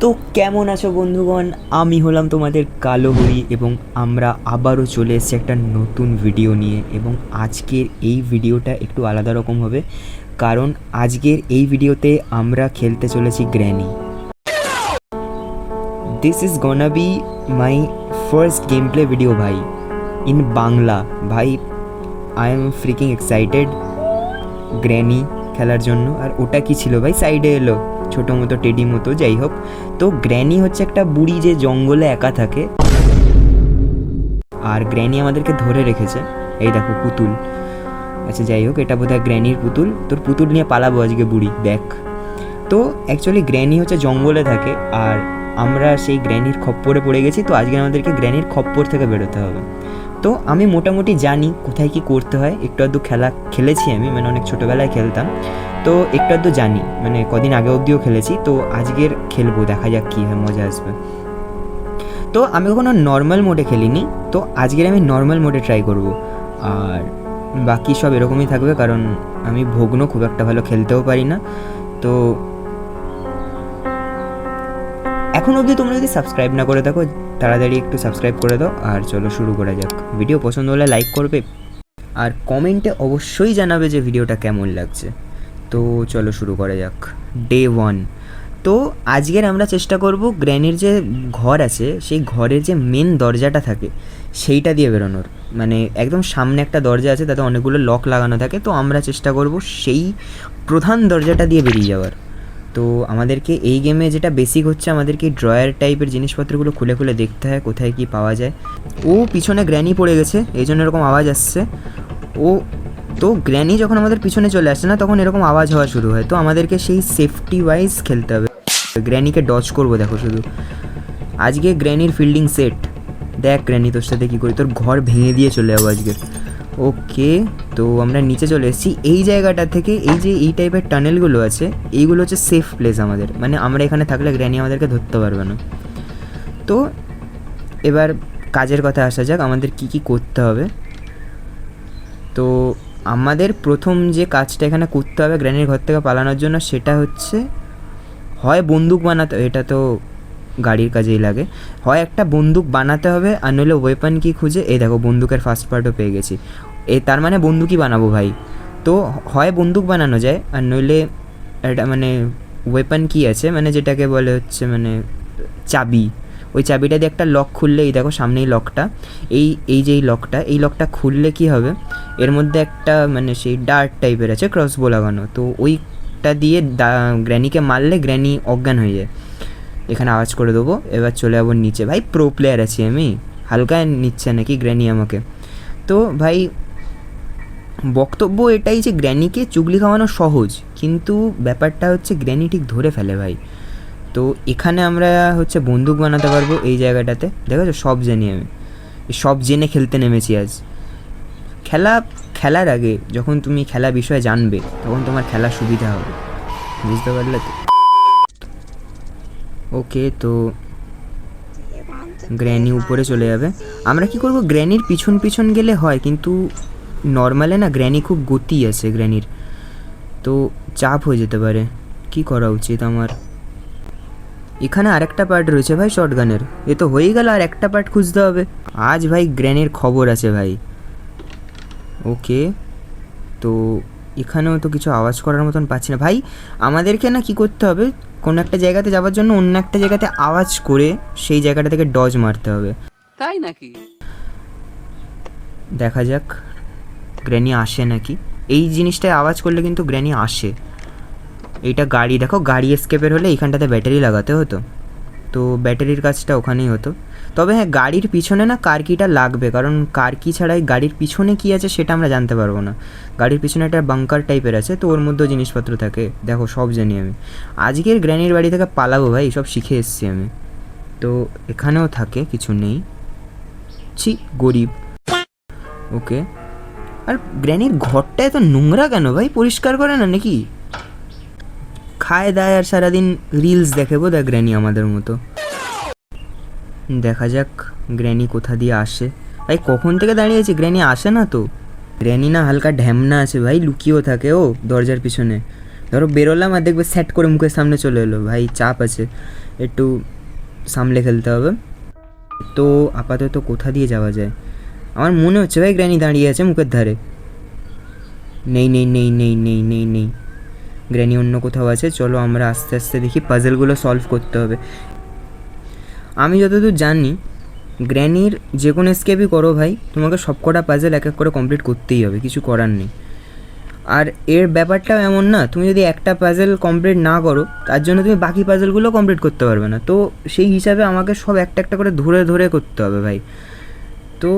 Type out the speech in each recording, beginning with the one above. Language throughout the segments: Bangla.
তো কেমন আছো বন্ধুগণ, আমি হলাম তোমাদের কালো হরি এবং আমরা আবারও চলে এসেছি একটা নতুন ভিডিও নিয়ে। এবং আজকের এই ভিডিওটা একটু আলাদা রকম হবে, কারণ আজকের এই ভিডিওতে আমরা খেলতে চলেছি granny. This is gonna be my first game play video ভাই, ইন বাংলা। ভাই I am freaking excited granny খেলার জন্য। আর ওটা কি ছিল ভাই, সাইডে এলো ছোটো মতো টেডি মতো, যাই হোক। তো গ্র্যানি হচ্ছে একটা বুড়ি যে জঙ্গলে একা থাকে, আর গ্র্যানি আমাদেরকে ধরে রেখেছে। এই দেখো পুতুল, আচ্ছা যাই হোক, এটা বোধহয় গ্র্যানির পুতুল। তোর পুতুল নিয়ে পালাবো আজকে বুড়ি, দেখ। তো অ্যাকচুয়ালি গ্র্যানি হচ্ছে জঙ্গলে থাকে, আর আমরা সেই গ্র্যানির খপ্পরে পড়ে গেছি। তো আজকে আমাদেরকে গ্র্যানির খপ্পর থেকে বেরোতে হবে। তো আমি মোটামুটি জানি কোথায় কি করতে হয়, একটু আধটু খেলেছি আমি, মানে অনেক ছোটোবেলায় খেলতাম, তো একটু আধটু জানি, মানে কদিন আগে অবধিও খেলেছি। তো আজকের খেলবো, দেখা যাক কী হয়, মজা আসবে। তো আমি কখনো নর্মাল মোডে খেলিনি, তো আজকের আমি নর্মাল মোডে ট্রাই করব। আর বাকি সব এরকমই থাকবে, কারণ আমি ভগ্ন খুব একটা ভালো খেলতেও পারি না। তো এখন অবধি তোমরা যদি সাবস্ক্রাইব না করে থাকো, তাড়াতাড়ি একটু সাবস্ক্রাইব করে দাও। আর চলো শুরু করা যাক। ভিডিও পছন্দ হলে লাইক করবে, আর কমেন্টে অবশ্যই জানাবে যে ভিডিওটা কেমন লাগছে। তো চলো শুরু করা যাক। ডে 1। তো আজকের আমরা চেষ্টা করব গ্র্যানির যে ঘর আছে, সেই ঘরের যে মেন দরজাটা থাকে সেইটা দিয়ে বেরোনোর। মানে একদম সামনে একটা দরজা আছে, তাতে অনেকগুলো লক লাগানো থাকে। তো আমরা চেষ্টা করব সেই প্রধান দরজাটা দিয়ে বেরিয়ে যাওয়ার। তো আমাদেরকে এই গেমে যেটা বেসিক হচ্ছে, আমাদেরকে ড্রয়ার টাইপের জিনিসপত্রগুলো খুলে খুলে দেখতে হয় কোথায় কি পাওয়া যায়। ও পিছনে গ্র্যানি পড়ে গেছে, এই জন্য এরকম আওয়াজ আসছে। ও তো গ্র্যানি যখন আমাদের পিছনে চলে আসছে না, তখন এরকম আওয়াজ হওয়া শুরু হয়। তো আমাদেরকে সেই সেফটি ওয়াইজ খেলতে হবে। গ্র্যানিকে ডজ করবো, দেখো শুধু। আজকে গ্র্যানির ফিল্ডিং সেট। দেখ গ্র্যানি তোর সাথে কী করি, তোর ঘর ভেঙে দিয়ে চলে যাবো আজকে। ওকে, তো আমরা নিচে চলে এসেছি। এই জায়গাটা থেকে এই যে এই টাইপের টানেলগুলো আছে, এইগুলো হচ্ছে সেফ প্লেস আমাদের, মানে আমরা এখানে থাকলে গ্র্যানি আমাদেরকে ধরতে পারবে না। তো এবার কাজের কথা আসা যাক, আমাদের কি কি করতে হবে। তো আমাদের প্রথম যে কাজটা এখানে করতে হবে গ্র্যানির ঘর থেকে পালানোর জন্য, সেটা হচ্ছে হয় বন্দুক বানাতে, এটা তো গাড়ির কাজেই লাগে, হয় একটা বন্দুক বানাতে হবে, আর নইলে ওয়েপন কি খুঁজে, এই দেখো বন্দুকের ফার্স্ট পার্টও পেয়ে গেছি। তার মানে বন্দুকই বানাবো ভাই। তো হয় বন্দুক বানানো যায়, আর নইলে এটা মানে ওয়েপন কি আছে, মানে যেটাকে বলে হচ্ছে মানে চাবি। ওই চাবিটা দিয়ে একটা লক খুললে, এই দেখো সামনেই লকটা, এই যে এই লকটা খুললে কি হবে, এর মধ্যে একটা মানে সেই ডার্ট টাইপের আছে, ক্রসবো লাগানো। তো ওইটা দিয়ে গ্র্যানিকে মারলে গ্র্যানি অজ্ঞান হয়ে যায়। এখানে আওয়াজ করে দেবো, এবার চলে যাবো নিচে। ভাই প্রো প্লেয়ার আছি আমি, হালকা নিচ্ছে নাকি গ্র্যানি আমাকে। তো ভাই বক্তব্য এটাই যে গ্র্যানিকে চুগলি খাওয়ানো সহজ, কিন্তু ব্যাপারটা হচ্ছে গ্র্যানি ঠিক ধরে ফেলে ভাই। তো এখানে আমরা হচ্ছে বন্দুক বানাতে পারবো এই জায়গাটাতে, দেখেছো সব জানি আমি, সব জেনে খেলতে নেমেছি আজ। খেলার আগে যখন তুমি খেলা বিষয়ে জানবে, তখন তোমার খেলার সুবিধা হবে, বুঝতে পারলে তো? ওকে, তো গ্র্যানি উপরে চলে যাবে। আমরা কি করব, গ্র্যানির পিছন পিছন গেলে হয়, কিন্তু নর্মালে না গ্র্যানি খুব গতি আছে গ্র্যানির, তো চাপ হয়ে যেতে পারে। কি করা উচিত আমার? এখানে আরেকটা পার্ট রয়েছে ভাই শটগানের, এ তো হয়েই গেল, আর একটা পার্ট খুঁজতে হবে। আজ ভাই গ্র্যানির খবর আছে ভাই। ওকে, তো এখানেও তো কিছু আওয়াজ করার মতন পাচ্ছি না ভাই। আমাদেরকে না কি করতে হবে, কোনো একটা জায়গাতে যাওয়ার জন্য অন্য একটা জায়গাতে আওয়াজ করে সেই জায়গাটা থেকে ডজ মারতে হবে, তাই নাকি? দেখা যাক গ্র্যানি আসে নাকি। এই জিনিসটায় আওয়াজ করলে কিন্তু গ্র্যানি আসে। এইটা গাড়ি, দেখো গাড়ি এসকেপের হলে এইখানটাতে ব্যাটারি লাগাতে হতো, তো ব্যাটারির কাজটা ওখানেই হতো। তবে হ্যাঁ, গাড়ির পিছনে না কার কিটা লাগবে, কারণ কার কি ছাড়াই গাড়ির পিছনে কী আছে সেটা আমরা জানতে পারবো না। গাড়ির পিছনে একটা বাঙ্কার টাইপের আছে, তো ওর মধ্যেও জিনিসপত্র থাকে, দেখো সব জানি আমি। আজকের গ্র্যানির বাড়ি থেকে পালাবো ভাই, সব শিখে এসছি আমি। তো এখানেও থাকে, কিছু নেই, ছি গরিব। ওকে, আর গ্র্যানির ঘরটা এত নোংরা কেন ভাই, পরিষ্কার করে না নাকি? খায় দায় আর সারাদিন রিলস দেখে বোধ হয় গ্র্যানি আমাদের মতো। দেখা যাক গ্র্যানি কোথা দিয়ে আসে। ভাই কখন থেকে দাঁড়িয়েছি, গ্র্যানি আসে না তো। গ্র্যানি না হালকা ঢ্যামনা আছে ভাই, লুকিয়েও থাকে ও দরজার পিছনে। ধরো বেরোলাম আর দেখবে সেট করে মুখের সামনে চলে এলো, ভাই চাপ আছে, একটু সামলে খেলতে হবে। তো আপাতত কোথা দিয়ে যাওয়া যায়? আমার মনে হচ্ছে ভাই গ্র্যানি দাঁড়িয়ে আছে মুখের ধারে। নেই নেই নেই নেই নেই নেই নেই, গ্র্যানি অন্য কোথাও আছে। চলো আমরা আস্তে আস্তে দেখি, পাজলগুলো সলভ করতে হবে। আমি যতদূর জানি গ্র্যানির যে কোনো স্কেপই করো ভাই, তোমাকে সব কটা পাজল এক এক করে কমপ্লিট করতেই হবে, কিছু করার নেই। আর এর ব্যাপারটাও এমন না, তুমি যদি একটা পাজল কমপ্লিট না করো তার জন্য তুমি বাকি পাজলগুলো কমপ্লিট করতে পারবে না। তো সেই হিসাবে আমাকে সব একটা একটা করে ধরে ধরে করতে হবে ভাই। তো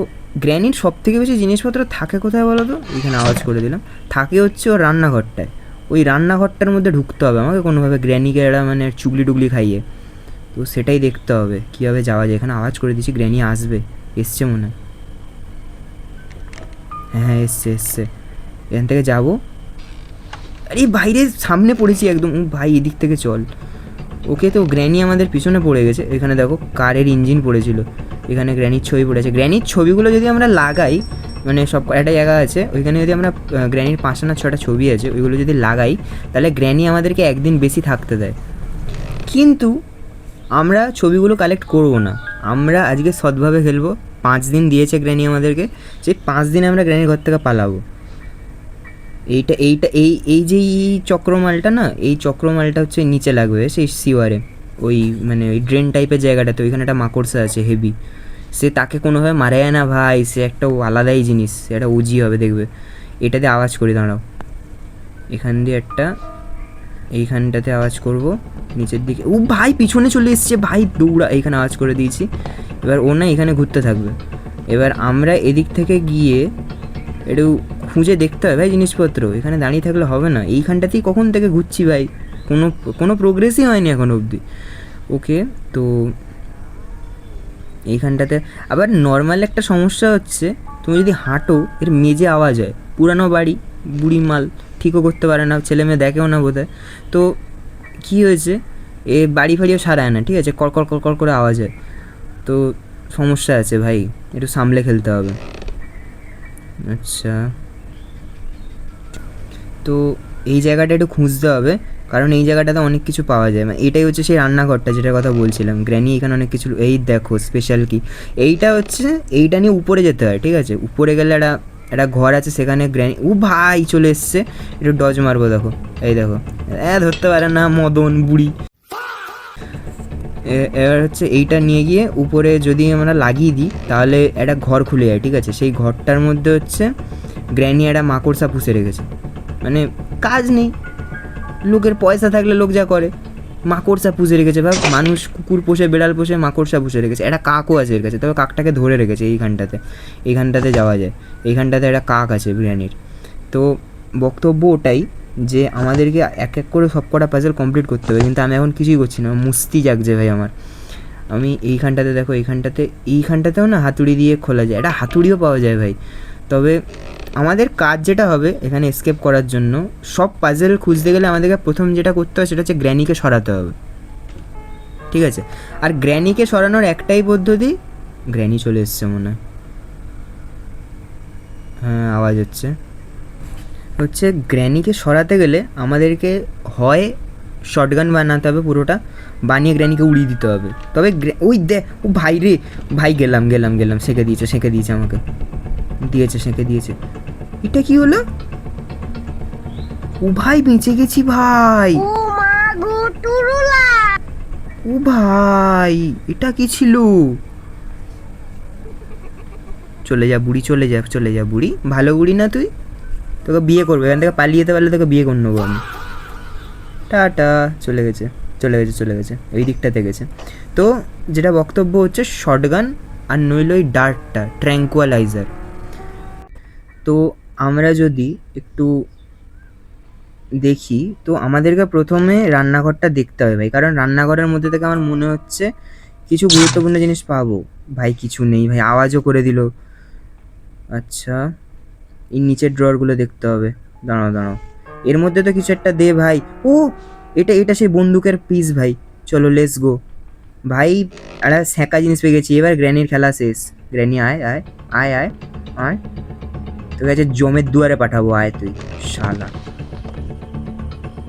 গ্র্যানির সব থেকে বেশি জিনিসপত্র থাকে কোথায় বলো তো? এখানে আওয়াজ করে দিলাম। থাকে হচ্ছে ওর রান্নাঘরটায়। ওই রান্নাঘরটার মধ্যে ঢুকতে হবে আমাকে কোনোভাবে, গ্র্যানিকে এরা মানে চুগলি টুগলি খাইয়ে। তো সেটাই দেখতে হবে কীভাবে যাওয়া যায়। এখানে আওয়াজ করে দিচ্ছি, গ্র্যানি আসবে, এসছে মনে হয়। হ্যাঁ এসছে এসছে, এখান থেকে যাবো। আরে বাইরে সামনে পড়েছি একদম, ভাই এদিক থেকে চল। ওকে, তো গ্র্যানি আমাদের পিছনে পড়ে গেছে। এখানে দেখো কারের ইঞ্জিন পড়েছিল, এখানে গ্র্যানির ছবি পড়েছে। গ্র্যানির ছবিগুলো যদি আমরা লাগাই, মানে সব একটা জায়গা আছে ওইখানে, যদি আমরা গ্র্যানির 5টা না 6টা ছবি আছে ওইগুলো যদি লাগাই, তাহলে গ্র্যানি আমাদেরকে একদিন বেশি থাকতে দেয়। কিন্তু আমরা ছবিগুলো কালেক্ট করবো না, আমরা আজকে সৎভাবে খেলবো। 5 দিন দিয়েছে গ্র্যানি আমাদেরকে, সেই 5 দিনে আমরা গ্র্যানির ঘর থেকে পালাবো। এইটা এইটা এই এই যে এই চক্রমালটা না, এই চক্রমালটা হচ্ছে নিচে লাগবে সেই সিওয়ারে, ওই মানে ওই ড্রেন টাইপের জায়গাটাতে। ওইখানে একটা মাকড়সা আছে হেভি, সে তাকে কোনোভাবে মারা যায় না ভাই, সে একটা আলাদাই জিনিস, সে একটা ওজি হবে দেখবে। এটাতে আওয়াজ করি, দাঁড়াও, এখান দিয়ে একটা, এইখানটাতে আওয়াজ করব নিচের দিকে। ও ভাই পিছনে চলে এসছে ভাই, দৌড়া। এইখানে আওয়াজ করে দিয়েছি। এবার ও না এখানে ঘুরতে থাকবে। এবার আমরা এদিক থেকে গিয়ে একটু খুঁজে দেখতে হবে ভাই জিনিসপত্র, এখানে দাঁড়িয়ে থাকলে হবে না। এইখানটাতেই কখন থেকে ঘুরছি ভাই, কোনো প্রোগ্রেসই হয়নি এখন অবধি। ওকে, তো এইখানটাতে আবার নর্মাল একটা সমস্যা হচ্ছে, তুমি যদি হাঁটো এর মেজে আওয়াজ হয়। পুরানো বাড়ি, বুড়ি মাল ঠিকও করতে পারে না, ছেলে মেয়ে দেখেও না বোধহয়। তো কী হয়েছে, এ বাড়ি ফাড়িও সারায় না, ঠিক আছে, কড়কড় কড়কড় করে আওয়াজ হয়। তো সমস্যা আছে ভাই, একটু সামলে খেলতে হবে। আচ্ছা, তো এই জায়গাটা একটু খুঁজতে হবে, কারণ এই জায়গাটাতে অনেক কিছু পাওয়া যায়। মানে এটাই হচ্ছে সেই রান্নাঘরটা যেটার কথা বলছিলাম। গ্র্যানি এখানে অনেক কিছু, এই দেখো স্পেশাল কি, এইটা হচ্ছে, এইটা নিয়ে উপরে যেতে হয়, ঠিক আছে। উপরে গেলে একটা ঘর আছে, সেখানে গ্র্যানি, ভাই চলে এসছে। একটু ডজ মারবো, দেখো এই দেখো, ধরতে পারে না মদন বুড়ি। এবার হচ্ছে এইটা নিয়ে গিয়ে উপরে যদি আমরা লাগিয়ে দিই তাহলে একটা ঘর খুলে যায়, ঠিক আছে। সেই ঘরটার মধ্যে হচ্ছে গ্র্যানি একটা মাকড়সা পুষে রেখেছে, মানে কাজ নেই, লোকের পয়সা থাকলে লোক যা করে, মাকড়সা পুষে রেখেছে। ভাব, মানুষ কুকুর পোষে, বেড়াল পোষে, মাকড়সা পুষে রেখেছে। একটা কাকও আছে এর কাছে, তবে কাকটাকে ধরে রেখেছে এইখানটাতে যাওয়া যায়। এইখানটাতে একটা কাক আছে গ্র্যানির। তো বক্তব্য ওটাই যে আমাদেরকে এক এক করে সব কটা পাজল কমপ্লিট করতে হবে, কিন্তু আমি এখন কিছুই করছি না, মুস্তি জাগছে ভাই আমার। আমি এইখানটাতে দেখো, এইখানটাতেও না হাতুড়ি দিয়ে খোলা যায়, একটা হাতুড়িও পাওয়া যায় ভাই। তবে আমাদের কাজ যেটা হবে এখানে এসকেপ করার জন্য, সব পাজল খুঁজতে গেলে আমাদেরকে প্রথম যেটা করতে হবে সেটা হচ্ছে গ্র্যানিকে সরাতে হবে, ঠিক আছে। আর গ্র্যানিকে সরানোর একটাই পদ্ধতি, গ্র্যানি চলে এসছে মনে হয়, হ্যাঁ আওয়াজ হচ্ছে গ্র্যানিকে সরাতে গেলে আমাদেরকে হয় শটগান বানাতে হবে, পুরোটা বানিয়ে গ্র্যানিকে উড়িয়ে দিতে হবে। তবে ওই ও ভাই রে, ভাই গেলাম, সেঁকে দিয়েছে আমাকে, সেঁকে দিয়েছে। এটা কি হলো? ও ভাই বেঁচে গেছি ভাই। ও ভাই, এটা কি ছিল? চলে যা বুড়ি, চলে যা বুড়ি, ভালো বুড়ি না তুই, তোকে বিয়ে করবে, এখান থেকে পালিয়ে যেতে পারলে তোকে বিয়ে করে নেবো আমি। টাটা, চলে গেছে ওই দিকটাতে গেছে। তো যেটা বক্তব্য হচ্ছে শটগান, আর নইলে ওই ডার্টটা ট্র্যাঙ্কুয়ালাইজার। তো আমরা যদি একটু দেখি, তো আমাদেরকে প্রথমে রান্নাঘরটা দেখতে হবে ভাই, কারণ রান্নাঘরের মধ্যে থেকে আমার মনে হচ্ছে কিছু গুরুত্বপূর্ণ জিনিস পাবো। ভাই কিছু নেই ভাই, আওয়াজও করে দিল। আচ্ছা, এই নিচের ড্রয়ারগুলো দেখতে হবে, দাঁড়াও, এর মধ্যে তো কিছু একটা দে ভাই। ও এটা সেই বন্দুকের পিস ভাই, চলো লেটস গো ভাই। একটা স্যাঁকা জিনিস পেয়ে গেছি, এবার গ্র্যানির খেলা শেষ। গ্র্যানি আয় আয় আয় আয় আয়, তোকে আছে জমের দুয়ারে পাঠাবো, আয় তুই শালা।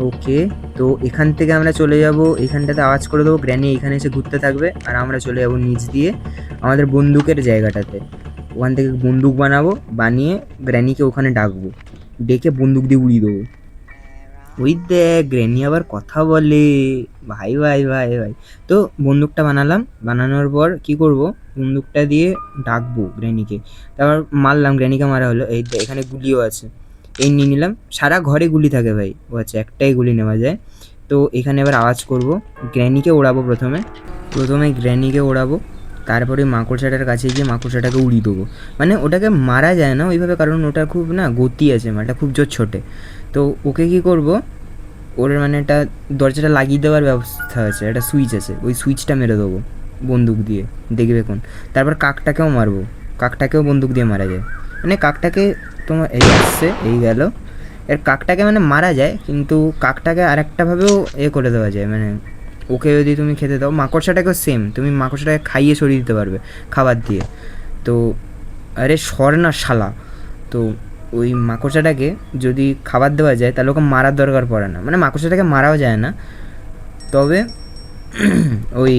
ওকে, তো এখান থেকে আমরা চলে যাব, এইখানটাতে আওয়াজ করে দেবো, গ্র্যানি এখানে এসে ঘুরতে থাকবে আর আমরা চলে যাব নিচ দিয়ে আমাদের বন্দুকের জায়গাটাতে। ওখান থেকে বন্দুক বানাবো, বানিয়ে গ্র্যানিকে ওখানে ডাকবো, ডেকে বন্দুক দিয়ে উড়িয়ে দেবো। ওই দেখ গ্র্যানি আবার কথা বলে, ভাই ভাই ভাই ভাই। তো বন্দুকটা বানালাম, বানানোর পর কি করব, বন্দুকটা দিয়ে ডাকবো গ্র্যানিকে, তারপর মারলাম, গ্র্যানিকে মারা হলো। এই এখানে গুলিও আছে, এই নিয়ে নিলাম। সারা ঘরে গুলি থাকে ভাই, ও আচ্ছা একটাই গুলি নেওয়া যায়। তো এখানে এবার আওয়াজ করব, গ্র্যানিকে ওড়াবো প্রথমে, গ্র্যানিকে ওড়াবো, তারপরে মাকড়সাটার কাছে গিয়ে মাকড়সাটাকে উড়িয়ে দেবো। মানে ওটাকে মারা যায় না ওইভাবে, কারণ ওটা খুব না গতি আছে, মাটা খুব জোর ছোটে। তো ওকে কী করব, ওর মানে একটা দরজাটা লাগিয়ে দেওয়ার ব্যবস্থা আছে, একটা সুইচ আছে, ওই সুইচটা মেরে দেবো বন্দুক দিয়ে, দেখবে কোন। তারপর কাকটাকেও মারবো, কাকটাকেও বন্দুক দিয়ে মারা যায়। মানে কাকটাকে তোমার এই আসছে, এই গেল। এর কাকটাকে মানে মারা যায়, কিন্তু কাকটাকে আরেকটাভাবেও করে দেওয়া যায়। মানে ওকে যদি তুমি খেতে দাও, মাকড়সাটাকেও সেম, তুমি মাকড়সাটাকে খাইয়ে সরিয়ে দিতে পারবে খাবার দিয়ে। তো আরে সর না শালা। তো ওই মাকড়সাটাকে যদি খাবার দেওয়া যায় তাহলে ওকে মারার দরকার পড়ে না, মানে মাকড়সাটাকে মারাও যায় না, তবে ওই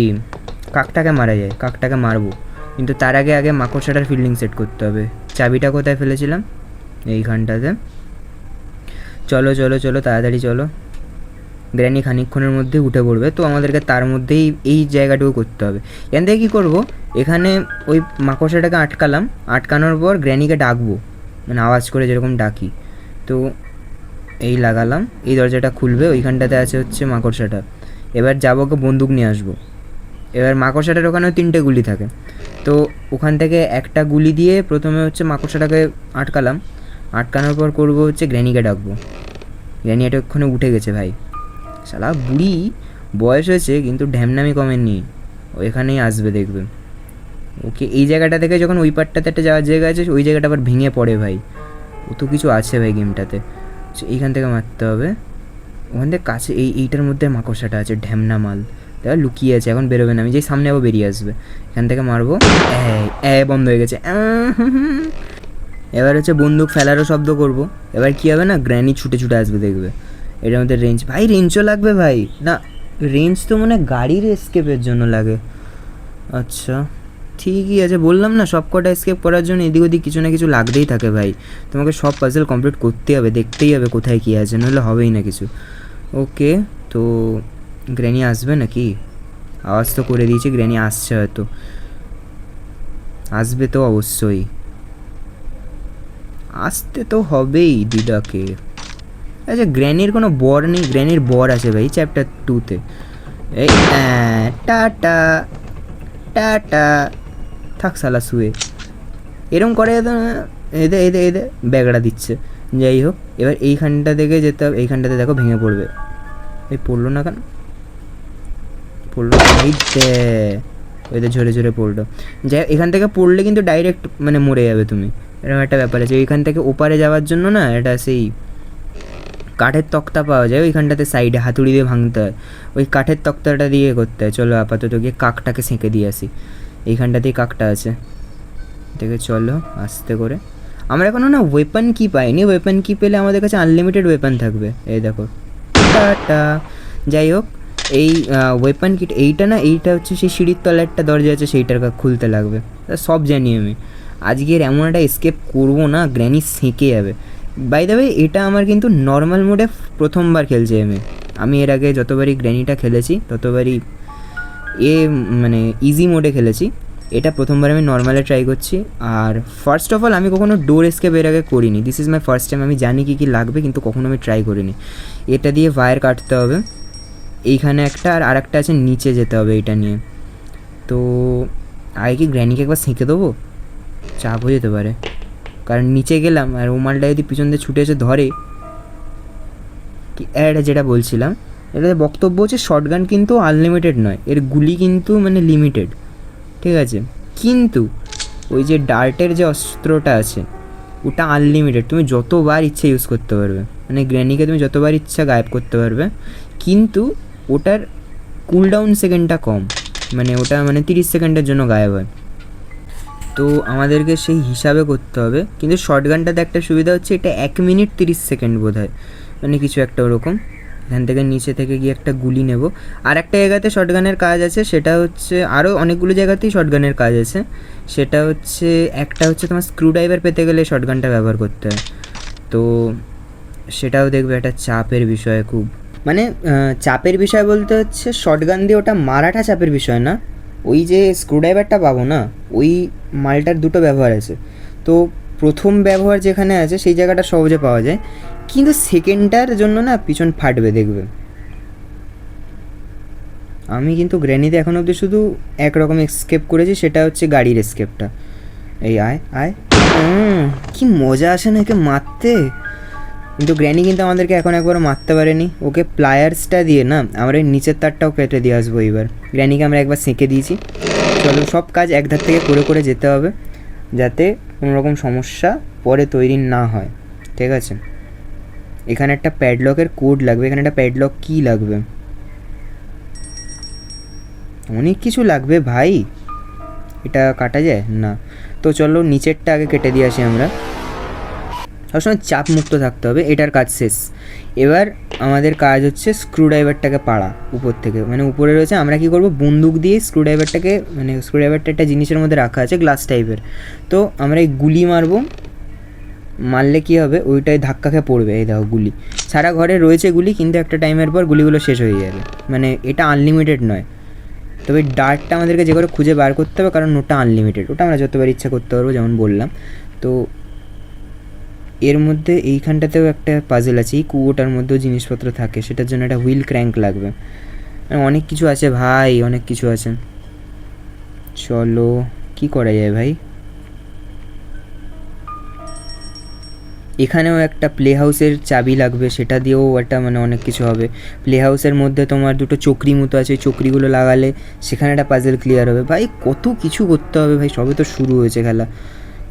কাকটাকে মারা যায়, কাকটাকে মারবো। কিন্তু তার আগে আগে মাকড়সাটার ফিল্ডিং সেট করতে হবে। চাবিটা কোথায় ফেলেছিলাম, এইখানটাতে। চলো চলো চলো তাড়াতাড়ি চলো, গ্র্যানি খানিকক্ষণের মধ্যে উঠে পড়বে, তো আমাদেরকে তার মধ্যেই এই জায়গাটুকু করতে হবে। এখান থেকে কী করবো, এখানে ওই মাকড়সাটাকে আটকালাম, আটকানোর পর গ্র্যানিকে ডাকবো, মানে আওয়াজ করে যেরকম ডাকি। তো এই লাগালাম, এই দরজাটা খুলবে, ওইখানটাতে আছে হচ্ছে মাকড়সাটা। এবার যাবো, ওকে বন্দুক নিয়ে আসবো। এবার মাকড়সাটার ওখানেও 3টে গুলি থাকে, তো ওখান থেকে একটা গুলি দিয়ে প্রথমে হচ্ছে মাকড়সাটাকে আটকালাম, আটকানোর পর করবো হচ্ছে গ্র্যানিকে ডাকবো। গ্র্যানি এটা ওখানে উঠে গেছে ভাই, শালা বুড়ি বয়স হয়েছে কিন্তু ঢ্যামনামি কমেনি, ও এখানেই আসবে দেখবে। ওকে, এই জায়গাটা থেকে যখন ওই পারটাতে একটা যাওয়ার জায়গা আছে, ওই জায়গাটা আবার ভেঙে পড়ে ভাই, ও তো কিছু আছে ভাই গেমটাতে। এইখান থেকে মারতে হবে, ওখান থেকে কাছে এইটার মধ্যে মাকড়সাটা আছে, ঢ্যামনা মাল, তাই লুকিয়ে আছে, এখন বেরোবে না, আমি যেই সামনে আবার বেরিয়ে আসবে। এখান থেকে মারবো, বন্ধ হয়ে গেছে। এবার হচ্ছে বন্দুক ফেলারও শব্দ করব। এবার কী হবে না, গ্র্যানি ছুটে ছুটে আসবে দেখবে। এটার মধ্যে রেঞ্জ, ভাই রেঞ্জও লাগবে ভাই, না রেঞ্জ তো মানে গাড়ির এস্কেপের জন্য লাগে। আচ্ছা ঠিকই আছে, বললাম না সব কটা এস্কেপ করার জন্য এদিক ওদিক কিছু না কিছু লাগতেই থাকে ভাই। তোমাকে সব পাজেল কমপ্লিট করতেই হবে, দেখতেই হবে কোথায় কী আছে, নাহলে হবেই না কিছু। ওকে, তো গ্র্যানি আসবে নাকি, আওয়াজ তো করে দিয়েছি, গ্র্যানি আসছে হয়তো, আসবে তো অবশ্যই, আসতে তো হবেই দিদাকে। আচ্ছা গ্র্যানির কোনো বর নেই, গ্র্যানির বর আছে ভাই চ্যাপ্টার 2-তে। এই টাটা টাটা, থাক শালা শুয়ে, এরম করে এদে এদে এদে ব্যাগড়া দিচ্ছে। যাই হোক, এবার এইখানটা থেকে যেতে হবে, এইখানটাতে দেখো ভেঙে পড়বে। এই পড়লো না কেন, পড়লো এই ওইতে ঝরে ঝরে পড়লো। যাই এখান থেকে পড়লে কিন্তু ডাইরেক্ট মানে মরে যাবে তুমি, এরকম একটা ব্যাপার আছে। এইখান থেকে ওপারে যাওয়ার জন্য না এটা সেই কাঠের তক্তা পাওয়া যায়, ওইখানটাতে সাইডে হাতুড়ি দিয়ে ভাঙতে হয়, ওই কাঠের তক্তাটা দিয়ে করতে হয়। চলো আপাতত গিয়ে কাকটাকে সেঁকে দিয়ে আসি, এইখানটাতেই কাকটা আছে, দেখে চলো আস্তে করে। আমরা এখনও না ওয়েপন কি পাইনি, ওয়েপন কি পেলে আমাদের কাছে আনলিমিটেড ওয়েপন থাকবে। এই দেখো টাটা। যাই হোক, এই ওয়েপন কিট এইটা না, এইটা হচ্ছে সেই সিঁড়ির তলায় একটা দরজা আছে, সেইটার খুলতে লাগবে, সব জানি আমি। আজকের এমন একটা এস্কেপ করবো না, গ্র্যানি সেঁকে যাবে। বাই দ্য ওয়ে এটা আমার কিন্তু নর্মাল মোডে প্রথমবার খেলছি আমি এর আগে যতবারই গ্র্যানিটা খেলেছি ততবারই মানে ইজি মোডে খেলেছি, এটা প্রথমবার আমি নর্মালে ট্রাই করছি। আর ফার্স্ট অফ অল আমি কখনো ডোর এস্কেপ এর আগে করিনি, this is my first time. আমি জানি কী কী লাগবে কিন্তু কখনো আমি ট্রাই করিনি। এটা দিয়ে ওয়্যার কাটতে হবে, এইখানে একটা আর আরেকটা আছে, নিচে যেতে হবে এইটা নিয়ে। তো আগে কি গ্র্যানিকে একবার সেঁকে দেবো, চাপ হয়ে যেতে পারে, কারণ নিচে গেলাম আর ও মালটা যদি পিছন দিয়ে ছুটে এসে ধরে কি। এটা যেটা বলছিলাম, এটাতে বক্তব্য হচ্ছে শর্টগান কিন্তু আনলিমিটেড নয়, এর গুলি কিন্তু মানে লিমিটেড, ঠিক আছে। কিন্তু ওই যে ডার্টের যে অস্ত্রটা আছে ওটা আনলিমিটেড, তুমি যতবার ইচ্ছা ইউজ করতে পারবে, মানে গ্র্যানিকে তুমি যতবার ইচ্ছা গায়েব করতে পারবে। কিন্তু ওটার কুলডাউন সেকেন্ডটা কম, মানে ওটা মানে 30 সেকেন্ডের জন্য গায়েব হয়। তো আমাদেরকে সেই হিসাবে করতে হবে। কিন্তু শর্টগানটাতে একটা সুবিধা হচ্ছে এটা 1 মিনিট 30 সেকেন্ড বোধ হয়, মানে কিছু একটা ওরকম। এখান থেকে নিচে থেকে গিয়ে একটা গুলি নেব। আর একটা জায়গাতে শটগানের কাজ আছে, সেটা হচ্ছে আরও অনেকগুলো জায়গাতেই শটগানের কাজ আছে। সেটা হচ্ছে একটা হচ্ছে তোমার স্ক্রুড্রাইভার পেতে গেলে শটগানটা ব্যবহার করতে হয়। তো সেটাও দেখবে একটা চাপের বিষয় খুব, মানে চাপের বিষয় বলতে হচ্ছে শটগান দিয়ে ওটা মারাটা চাপের বিষয় না, ওই যে স্ক্রুড্রাইভারটা পাবো না, ওই মালটার দুটো ব্যবহার আছে। তো প্রথম ব্যবহার যেখানে আছে সেই জায়গাটা সহজে পাওয়া যায়, কিন্তু সেকেন্ডটার জন্য না পিছন ফাটবে দেখবে। আমি কিন্তু গ্র্যানিতে এখন অবধি শুধু একরকম এস্কেপ করেছি, সেটা হচ্ছে গাড়ির এস্কেপটা। এই আয় আয়, কি মজা আসে না একে মারতে। কিন্তু গ্র্যানি কিন্তু আমাদেরকে এখন একবারও মারতে পারেনি, ওকে প্লায়ার্সটা দিয়ে না আমরা এই নিচের তারটাও কেটে দিয়ে আসবো এইবার। গ্র্যানিকে আমরা একবার সেঁকে দিয়েছি। চলো সব কাজ এক ধার থেকে করে করে যেতে হবে, যাতে কোনো রকম সমস্যা পরে তৈরি না হয়, ঠিক আছে। এখানে একটা প্যাডলকের কোড লাগবে, এখানে একটা প্যাডলক কি লাগবে, অনেক কিছু লাগবে ভাই। এটা কাটা যায় না, তো চলো নিচেরটা আগে কেটে দিয়ে আসি আমরা। সবসময় চাপ মুক্ত থাকতে হবে, এটার কাজ শেষ। এবার আমাদের কাজ হচ্ছে স্ক্রুড্রাইভারটাকে পাড়া উপর থেকে, মানে উপরে রয়েছে। আমরা কি করব, বন্দুক দিয়ে স্ক্রুড্রাইভারটাকে, মানে স্ক্রুড্রাইভারটা একটা জিনিসের মধ্যে রাখা আছে গ্লাস টাইপের, তো আমরা এই গুলি মারবো। মারলে কী হবে, ওইটাই ধাক্কা খেয়ে পড়বে। এই দেখো গুলি, সারা ঘরে রয়েছে গুলি, কিন্তু একটা টাইমের পর গুলিগুলো শেষ হয়ে যাবে। মানে এটা আনলিমিটেড নয়, তবে ডার্টটা আমাদেরকে যে করে খুঁজে বার করতে হবে, কারণ ওটা আনলিমিটেড, ওটা আমরা যতবার ইচ্ছা করতে পারবো, যেমন বললাম। তো এর মধ্যে এইখানটাতেও একটা পাজেল আছে, এই কুয়োটার মধ্যেও জিনিসপত্র থাকে, সেটার জন্য একটা হুইল ক্র্যাঙ্ক লাগবে। অনেক কিছু আছে ভাই, অনেক কিছু আছে। চলো কি করা যায় ভাই, এখানেও একটা প্লে হাউসের চাবি লাগবে, সেটা দিয়েও একটা মানে অনেক কিছু হবে। প্লে হাউসের মধ্যে তোমার দুটো চক্রি মতো আছে, ওই চক্রিগুলো লাগালে সেখানে একটা পাজেল ক্লিয়ার হবে। ভাই কত কিছু করতে হবে ভাই, সবে তো শুরু হয়েছে খেলা।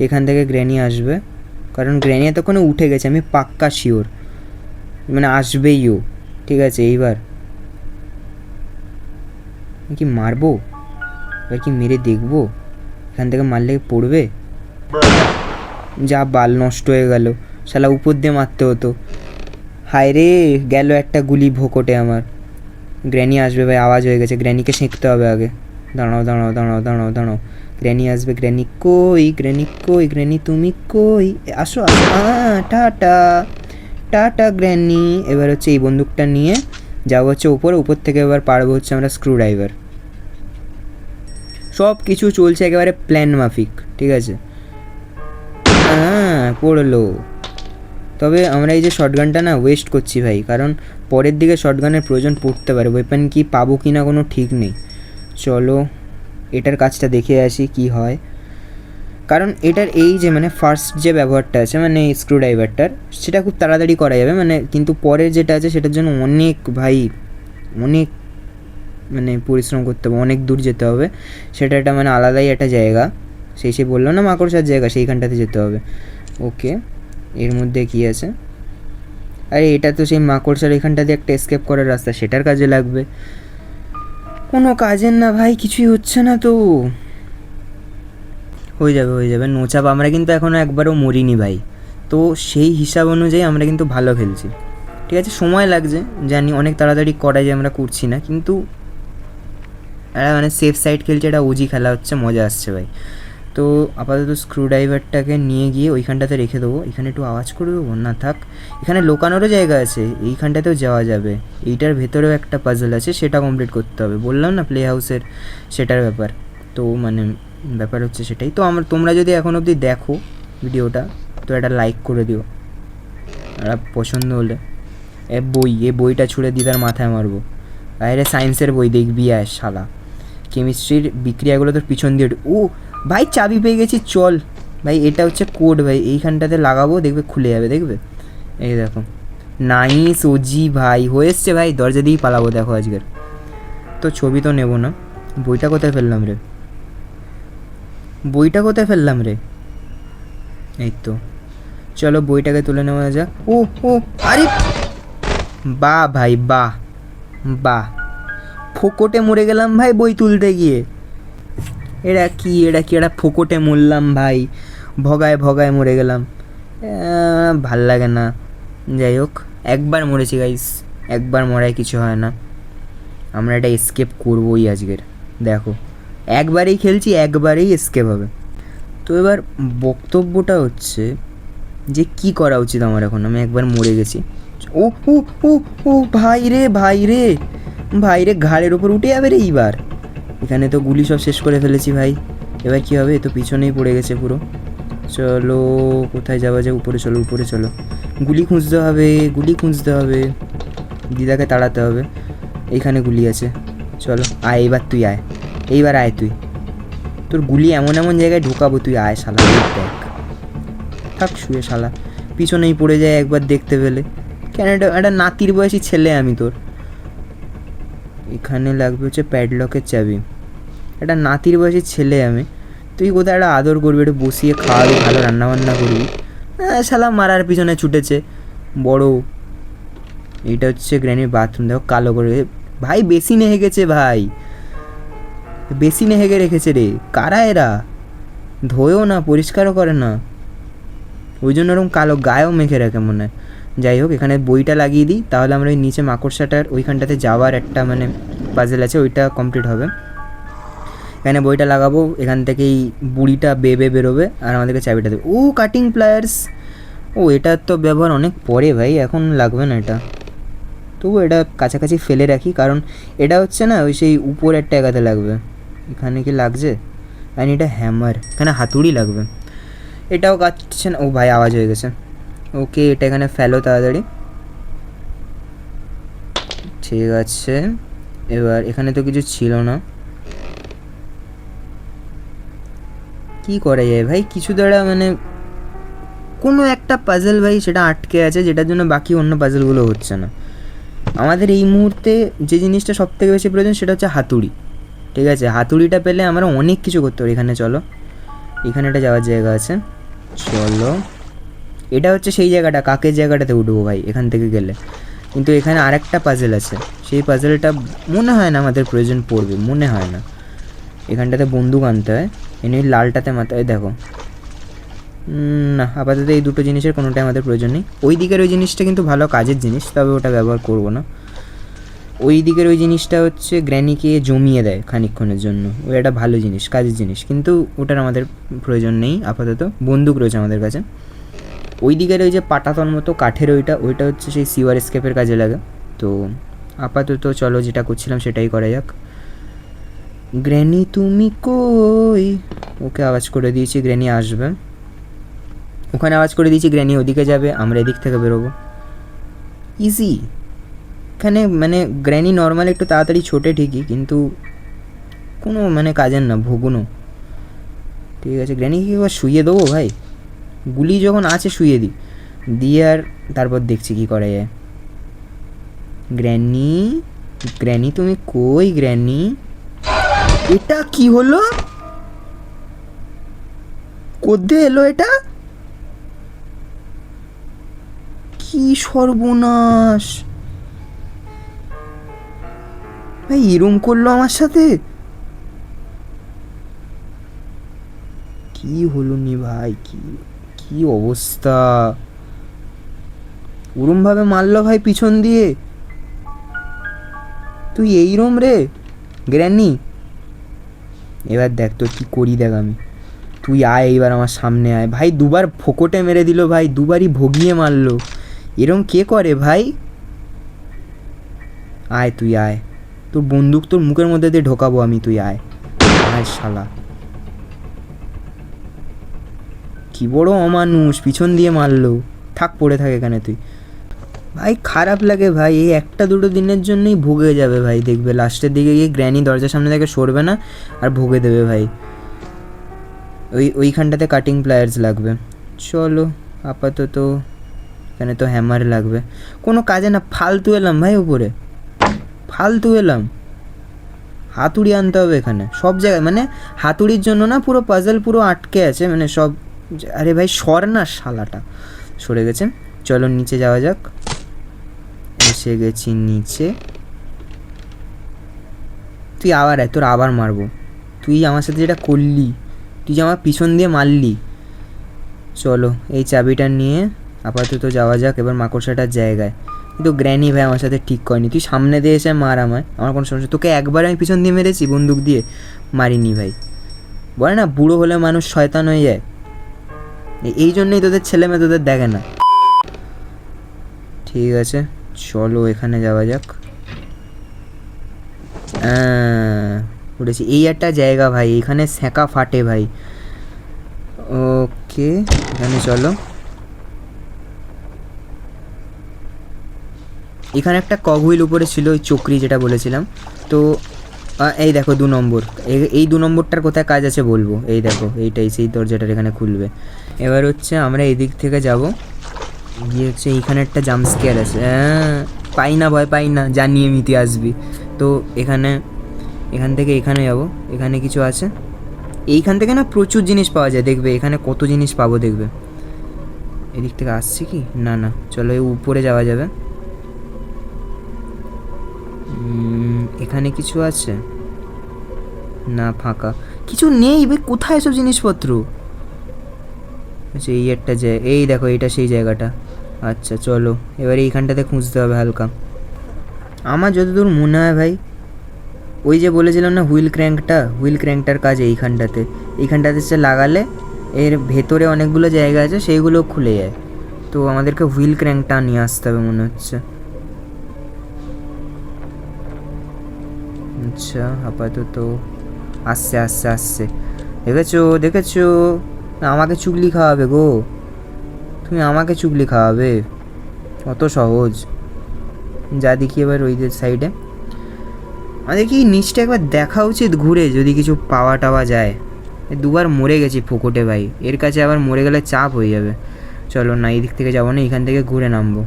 এখান থেকে গ্র্যানি আসবে, কারণ গ্র্যানি এতক্ষণে উঠে গেছে, আমি পাক্কা শিওর, মানে আসবেই ও। ঠিক আছে, এইবার কি মারবো, এবার কি মেরে দেখবো, এখান থেকে মারলে পড়বে। যা বাল নষ্ট হয়ে গেল, শালা উপর দিয়ে মারতে হতো। হায় রে, গেল একটা গুলি ভোকটে আমার। গ্র্যানি আসবে ভাই, আওয়াজ হয়ে গেছে, গ্র্যানিকে সেঁকতে হবে আগে। দাঁড়াও দাঁড়াও দাঁড়াও দাঁড়াও দাঁড়াও, গ্র্যানি আসবে। গ্র্যানি কই, গ্র্যানি কই, গ্র্যানি তুমি কই, আসো আসো। Tata tata granny. এবার হচ্ছে এই বন্দুকটা নিয়ে যাবো হচ্ছে উপরে, উপর থেকে এবার পারবো হচ্ছে আমরা স্ক্রুড্রাইভার। সব কিছু চলছে একেবারে প্ল্যান মাফিক, ঠিক আছে। পড়লো। তবে আমরা এই যে শটগানটা না ওয়েস্ট করছি ভাই, কারণ পরের দিকে শটগানের প্রয়োজন পড়তে পারে, ওয়েপেন কি পাবো কি না কোনো ঠিক নেই। চলো এটার কাজটা দেখে আসি কি হয়, কারণ এটার এই যে মানে ফার্স্ট যে ব্যবহারটা আছে মানে স্ক্রুড্রাইভারটার, সেটা খুব তাড়াতাড়ি করা যাবে, মানে কিন্তু পরের যেটা আছে সেটার জন্য অনেক ভাই, অনেক মানে পরিশ্রম করতে হবে, অনেক দূর যেতে হবে। সেটা একটা মানে আলাদাই একটা জায়গা, সে বললো না মাকড়সার জায়গা, সেইখানটাতে যেতে হবে। ওকে, এর মধ্যে কী আছে, আরে এটা তো সেই মাকড়সার এখানটাতে একটা এসকেপ করার রাস্তা, সেটার কাজে লাগবে। কোনো কাজের না ভাই, কিছুই হচ্ছে না তো। হয়ে যাবে হয়ে যাবে, নোচাপ। আমরা কিন্তু এখনও একবারও মরিনি ভাই, তো সেই হিসাব অনুযায়ী আমরা কিন্তু ভালো খেলছি। ঠিক আছে, সময় লাগছে জানি, অনেক তাড়াতাড়ি করা যায় আমরা করছি না, কিন্তু একটা মানে সেফ সাইড খেলছে, এটা ওজি খেলা হচ্ছে, মজা আসছে ভাই। তো আপাতত স্ক্রুড্রাইভারটাকে নিয়ে গিয়ে ওইখানটাতে রেখে দেবো। এখানে একটু আওয়াজ করে দেবো না, থাক, এখানে লোকানোরও জায়গা আছে, এইখানটাতেও যাওয়া যাবে। এইটার ভেতরেও একটা পাজল আছে, সেটা কমপ্লিট করতে হবে, বললাম না প্লে হাউসের সেটার ব্যাপার। তো মানে ব্যাপার হচ্ছে সেটাই। তো তোমরা যদি এখন অবধি দেখো ভিডিওটা, তো একটা লাইক করে দিও, আর পছন্দ হলে এ বইটা ছুঁড়ে দিদার মাথায় মারবো। বাইরে সায়েন্সের বই দেখবি আর শালা, কেমিস্ট্রির বিক্রিয়াগুলো তোর পিছন দিয়ে। ও ভাই চাবি পেয়ে গেছি, চল ভাই, এটা হচ্ছে কোড ভাই, এইখানটাতে লাগাবো, দেখবে খুলে যাবে, দেখবে। এই দেখো, নাইস ওজি ভাই, হয়ে এসছে ভাই, দরজা দিয়েই পালাবো দেখো আজকের। তো ছবি তো নেবো না, বইটা কোথায় ফেললাম রে, বইটা কোথায় ফেললাম রে, এই তো। চলো বইটাকে তুলে নেওয়া যাক। ও ও আরে বাহ ভাই, বাহ বাহ, ফোকটে মরে গেলাম ভাই বই তুলতে গিয়ে। এটা কি একটা ফোকটে মরলাম ভাই, ভগায় ভগায় মরে গেলাম, ভাল লাগে না। যাই হোক, একবার মরেছি গাইস, একবার মরায় কিছু হয় না, আমরা এটা এসকেপ করবোই আজকের। দেখো একবারেই খেলছি, একবারেই এসকেপ হবে। তো এবার বক্তব্যটা হচ্ছে যে কি করা উচিত আমার এখন, আমি একবার মরে গেছি। ও ও ও ও ভাই রে ভাই রে ভাই রে, ঘাড়ের ওপর উঠে যাবে রে এইবার। এখানে তো গুলি সব শেষ করে ফেলেছি ভাই, এবার কী হবে? এ তো পিছনেই পড়ে গেছে পুরো। চলো কোথায় যাওয়া যায়? উপরে চলো, উপরে চলো। গুলি খুঁজতে হবে, গুলি খুঁজতে হবে, দিদাকে তাড়াতে হবে। এইখানে গুলি আছে, চলো আয় এবার, তুই আয়, এইবার আয় তুই। তোর গুলি এমন এমন জায়গায় ঢোকাবো, তুই আয় শালা। দেখ থাক শুয়ে শালা, পিছনেই পড়ে যায় একবার দেখতে পেলে। কেন একটা নাতির বয়সী ছেলে আমি তোর। এখানে লাগবে হচ্ছে প্যাডলকের চাবি। একটা নাতির বয়সী ছেলে আমি, তুই কোথায় একটা আদর করবি, একটু বসিয়ে খাওয়াবি, ভালো রান্নাবান্না করবি। হ্যাঁ শালা মারার পিছনে ছুটেছে বড়। এইটা হচ্ছে গ্র্যানির বাথরুম, দেখো কালো করে ভাই, বেসিনে হেগেছে ভাই, বেসিনে হেগে রেখেছে রে। কারা এরা? ধোয়েও না, পরিষ্কারও করে না, ওই জন্য ওরকম কালো গায়েও মেখে রাখে মনে হয়। যাই হোক, এখানে বইটা লাগিয়ে দিই, তাহলে আমরা ওই নিচে মাকড়সাটার ওইখানটাতে যাওয়ার একটা মানে পাজেল আছে, ওইটা কমপ্লিট হবে। এখানে বইটা লাগাবো, এখান থেকেই বুড়িটা বেবে বেরোবে আর আমাদেরকে চাবিটা দেবে। ও কাটিং প্লায়ার্স, ও এটার তো ব্যবহার অনেক পরে ভাই, এখন লাগবে না এটা। তবু এটা কাছাকাছি ফেলে রাখি, কারণ এটা হচ্ছে না ওই সেই উপর একটা এগাতে লাগবে। এখানে কি লাগছে? অ্যান্ড এটা হ্যামার, এখানে হাতুড়ি লাগবে। এটাও কাটছে না। ও ভাই আওয়াজ হয়ে গেছে। ওকে এটা এখানে ফেলো তাড়াতাড়ি। ঠিক আছে, এবার এখানে তো কিছু ছিল না, কি করা যায় ভাই? কিছু দ্বারা মানে কোনো একটা পাজেল ভাই সেটা আটকে আছে, যেটার জন্য বাকি অন্য পাজেলগুলো হচ্ছে না। আমাদের এই মুহূর্তে যে জিনিসটা সব থেকে বেশি প্রয়োজন সেটা হচ্ছে হাতুড়ি। ঠিক আছে, হাতুড়িটা পেলে আমরা অনেক কিছু করতে পারি। এখানে চলো, এখানে একটা যাওয়ার জায়গা আছে, চলো। এটা হচ্ছে সেই জায়গাটা, কাকের জায়গাটাতে উঠবো ভাই এখান থেকে গেলে। কিন্তু এখানে আরেকটা পাজেল আছে, সেই পাজেলটা মনে হয় না আমাদের প্রয়োজন পড়বে, মনে হয় না। এখানটাতে বন্দুক আনতে হয়, এনে লালটাতে মাথায় দেখো। না, আপাতত এই দুটো জিনিসের কোনোটাই আমাদের প্রয়োজন নেই। ওই দিকের ওই জিনিসটা কিন্তু ভালো কাজের জিনিস, তবে ওটা ব্যবহার করব না। ওই দিকের ওই জিনিসটা হচ্ছে গ্র্যানিকে জমিয়ে দেয় খানিকক্ষণের জন্য, ওই একটা ভালো জিনিস, কাজের জিনিস, কিন্তু ওটার আমাদের প্রয়োজন নেই আপাতত। বন্দুক রয়েছে আমাদের কাছে। ওই দিকের ওই যে পাটাতন মতো কাঠের ওইটা হচ্ছে সেই সিওয়ার স্কেপের কাজে লাগে। তো আপাতত চলো যেটা করছিলাম সেটাই করা যাক। গ্র্যানি তুমি কই? ওকে আওয়াজ করে দিয়েছি, গ্র্যানি আসবে। ওখানে আওয়াজ করে দিয়েছি, গ্র্যানি ওদিকে যাবে, আমরা এদিক থেকে বেরোবো। ইজি। এখানে মানে গ্র্যানি নর্মাল একটু তাড়াতাড়ি ছোটে ঠিকই, কিন্তু কোনো মানে কাজের না, ভুগুনো। ঠিক আছে, গ্র্যানিকে এবার শুইয়ে দেবো ভাই, গুলি যখন আছে শুইয়ে দিই, দিয়ে আর তারপর দেখছি কি করা যায়। গ্র্যানি, গ্র্যানি তুমি কই গ্র্যানি? এটা কি হলো? কোদ্দে এলো এটা? কি সর্বনাশ ভাই, এরম করলো আমার সাথে? কি হলো নি ভাই, কি কি অবস্থা? ওরমভাবে মারলো ভাই পিছন দিয়ে? তুই এইরম রে গ্র্যানি? এবার দেখ তোর কি করি, দেখ আমি। তুই আয় এইবার আমার সামনে আয় ভাই। দুবার ফোকটে মেরে দিল ভাই, দুবারই ভগিয়ে মারলো। এরম কে করে ভাই? আয় তুই আয়, তোর বন্দুক তোর মুখের মধ্যে দিয়ে ঢোকাবো আমি, তুই আয় আয় শালা। কি বড় অমানুষ, পিছন দিয়ে মারলো। থাক পড়ে থাক এখানে তুই। ভাই খারাপ লাগে ভাই, এই একটা দুটো দিনের জন্যই ভুগে যাবে ভাই, দেখবে লাস্টের দিকে গিয়ে গ্র্যানি দরজার সামনে থেকে সরবে না আর ভুগে দেবে ভাই। ওইখানটাতে কাটিং প্লায়ার্স লাগবে। চলো আপাতত এখানে তো হ্যামার লাগবে, কোনো কাজে না। ফালতু এলাম ভাই উপরে, ফালতু এলাম। হাতুড়ি আনতে হবে এখানে সব জায়গায়, মানে হাতুড়ির জন্য না পুরো পাজল পুরো আটকে আছে, মানে সব। আরে ভাই সর না শালাটা, সরে গেছে। চলো নিচে যাওয়া যাক। এসে গেছি নিচে। তুই আবার আয়, তোর আবার মারবো। তুই আমার সাথে যেটা করলি, তুই যে আমার পিছন দিয়ে মারলি। চলো এই চাবিটা নিয়ে আপাতত যাওয়া যাক এবার মাকড়সাটার জায়গায়। কিন্তু গ্র্যানি ভাই আমার সাথে ঠিক করেনি, তুই সামনে দিয়ে এসে মার আমায়, আমার কোনো সমস্যা, তোকে একবার আমি পিছন দিয়ে মেরেছি বন্দুক দিয়ে, মারিনি ভাই। বলে না বুড়ো হলে মানুষ শয়তান হয়ে যায়, এই জন্যই তোদের ছেলে মেয়ে তোদের দেখে না। ঠিক আছে চলো এখানে যাওয়া যাক। উঠেছি, এই একটা জায়গা ভাই, এখানে সেঁকা ফাটে ভাই। ওকে এখানে চলো, এখানে একটা কগহুইল উপরে ছিল, ওই চক্রি যেটা বলেছিলাম। তো এই দেখো 2 নম্বর, এই 2 নম্বরটার কোথায় কাজ আছে বলবো, এই দেখো এইটাই সেই দরজাটার এখানে খুলবে। এবার হচ্ছে আমরা এদিক থেকে যাব, গিয়ে হচ্ছে এইখানে একটা জাম্প স্কেয়ার আছে। পাই না ভয় পাই না, জানি এমনিতে আসবি। তো এখান থেকে এখানে যাবো, এখানে কিছু আছে, এইখান থেকে না প্রচুর জিনিস পাওয়া যায়, দেখবে এখানে কত জিনিস পাবো দেখবে। এদিক থেকে আসছে কি না, না চলো এই উপরে যাওয়া যাবে। এখানে কিছু আছে না, ফাঁকা, কিছু নেই ভাই, কোথায় সব জিনিসপত্র? আচ্ছা এই একটা এই দেখো এইটা সেই জায়গাটা। আচ্ছা চলো এবার এইখানটাতে খুঁজতে হবে হালকা। আমার যতদূর মনে হয় ভাই, ওই যে বলেছিলাম না হুইল ক্র্যাঙ্কটার কাজ এইখানটাতে সে লাগালে এর ভেতরে অনেকগুলো জায়গা আছে, সেইগুলো খুলে যায়। তো আমাদেরকে হুইল ক্র্যাঙ্কটা নিয়ে আসতে হবে মনে হচ্ছে। আচ্ছা আপাতত আসছে। দেখেছো আমাকে চুগলি খাওয়াবে গো, তুমি আমাকে চুগলি খাওয়াবে, অত সহজ? যা দেখি এবার ওই সাইডে, আমাদের কি নিচটা একবার দেখা উচিত ঘুরে, যদি কিছু পাওয়া টাওয়া যায়। 2বার মরে গেছি ফোকটে ভাই, এর কাছে আবার মরে গেলে চাপ হয়ে যাবে। চলো না এই দিক থেকে যাবো না, এখান থেকে ঘুরে নামবো।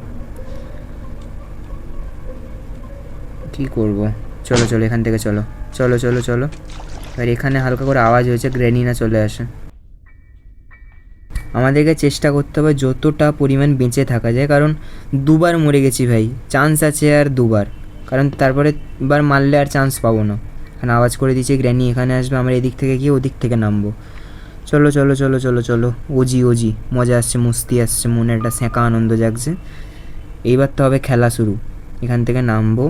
কী করবো, চলো এখান থেকে চলো। আর এখানে হালকা করে আওয়াজ হয়েছে, গ্র্যানি না চলে আসে। আমাদেরকে চেষ্টা করতে হবে যতটা পরিমাণ বেঁচে থাকা যায়, কারণ 2বার মরে গেছি ভাই, চান্স আছে আর 2বার, কারণ তারপরে বার মারলে আর চান্স পাবো না। এখানে আওয়াজ করে দিয়েছি গ্র্যানি এখানে আসবে, আমরা এদিক থেকে গিয়ে ওদিক থেকে নামবো। চলো ওজি মজা আসছে, মস্তি আসছে, মনে একটা সেঁকা আনন্দ জাগছে। এইবার তো হবে খেলা শুরু। এখান থেকে নামবো,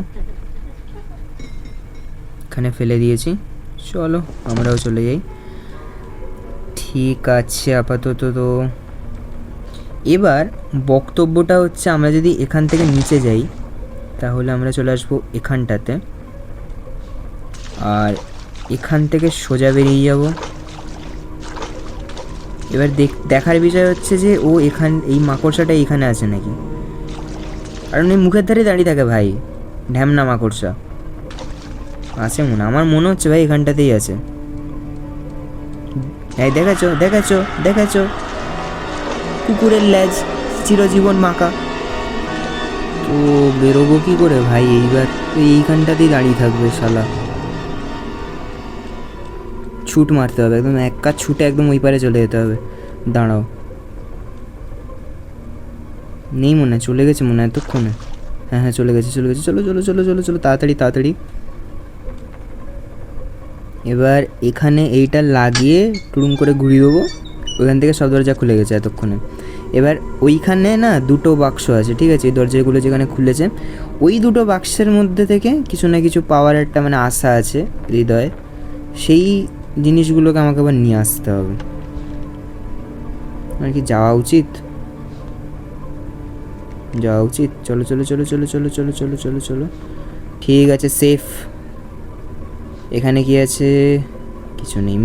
এখানে ফেলে দিয়েছি, চলো আমরাও চলে যাই। ঠিক আছে আপাতত তো এবার বক্তব্যটা হচ্ছে, আমরা যদি এখান থেকে নিচে যাই তাহলে আমরা চলে আসবো এখানটাতে, আর এখান থেকে সোজা বেরিয়ে যাব। এবার দেখার বিষয় হচ্ছে যে ও এই মাকড়সাটা এইখানে আছে নাকি, কারণ এই মুখের ধারে দাঁড়িয়ে থাকে ভাই, ঢ্যামনা মাকড়সা আছে আমার মনে হচ্ছে ভাই এখানটাতেই আছে। এই দেখাচ্ছ কুকুরের লেজ চিরজীবন মাখা। তো বেরোবো কী করে ভাই, এইবার এইখানটাতেই দাঁড়িয়ে থাকবে শালা, ছুট মারতে হবে একদম, এক কাজ ছুটে একদম ওই পারে চলে যেতে হবে। দাঁড়াও, নেই মনে হয়, চলে গেছে মনে হয় এতক্ষণে। হ্যাঁ চলে গেছে, চলো তাড়াতাড়ি। এবার এখানে এইটা লাগিয়ে টুরুম করে ঘুরিয়ে দেবো, ওইখান থেকে সব দরজা খুলে গেছে এতক্ষণে। এবার ওইখানে না 2টো বাক্স আছে, ঠিক আছে, এই দরজাগুলো যেখানে খুলেছে, ওই 2টো বাক্সের মধ্যে থেকে কিছু না কিছু পাওয়ার একটা আশা আছে হৃদয়ে, সেই জিনিসগুলোকে আমাকে আবার নিয়ে আসতে হবে। আর কি যাওয়া উচিত, চলো। ঠিক আছে সেফ। এখানে কি আছে, কিছু নেই,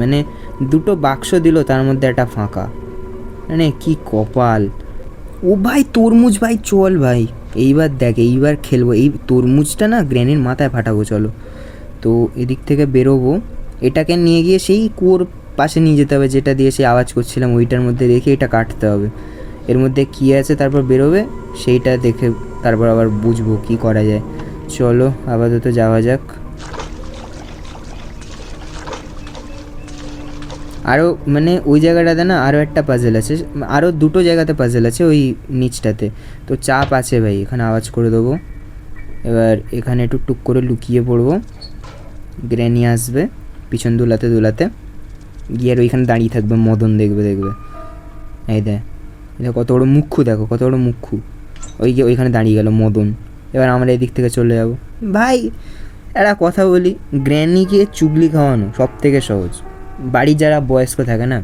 2টো বাক্স দিল, তার মধ্যে একটা ফাঁকা, কি কপাল। ও ভাই তরমুজ ভাই, চল ভাই এইবার এইবার খেলবো, এই তরমুজটা না গ্র্যানির মাথায় ফাটাবো। চলো তো এদিক থেকে বেরোবো, এটাকে নিয়ে গিয়ে সেই কুয়োর পাশে নিয়ে যেতে হবে, যেটা দিয়ে সেই আওয়াজ করছিলাম, ওইটার মধ্যে রেখে এটা কাটতে হবে। এর মধ্যে কী আছে তারপর বেরোবে, সেইটা দেখে তারপর আবার বুঝবো কি করা যায়। চলো আপাতত যাওয়া যাক। আরও ওই জায়গাটাতে না আরও একটা পাজেল আছে, আরও 2টো জায়গাতে পাজেল আছে ওই নিচটাতে, তো চাপ আছে ভাই, এখানে আওয়াজ করে দেবো। এবার এখানে টুক করে লুকিয়ে পড়বো, গ্র্যানি আসবে পিছন দুলাতে গিয়ে আর ওইখানে দাঁড়িয়ে থাকবে, মদন দেখবে। এই কত বড় মুখ্যু, দেখো কত বড় মুখ্যু, ওইখানে দাঁড়িয়ে গেল মদন। এবার আমরা এদিক থেকে চলে যাব। ভাই একটা কথা বলি, গ্র্যানিকে চুগলি খাওয়ানো সব থেকে সহজ। বাড়ির যারা বয়স্ক থাকে না,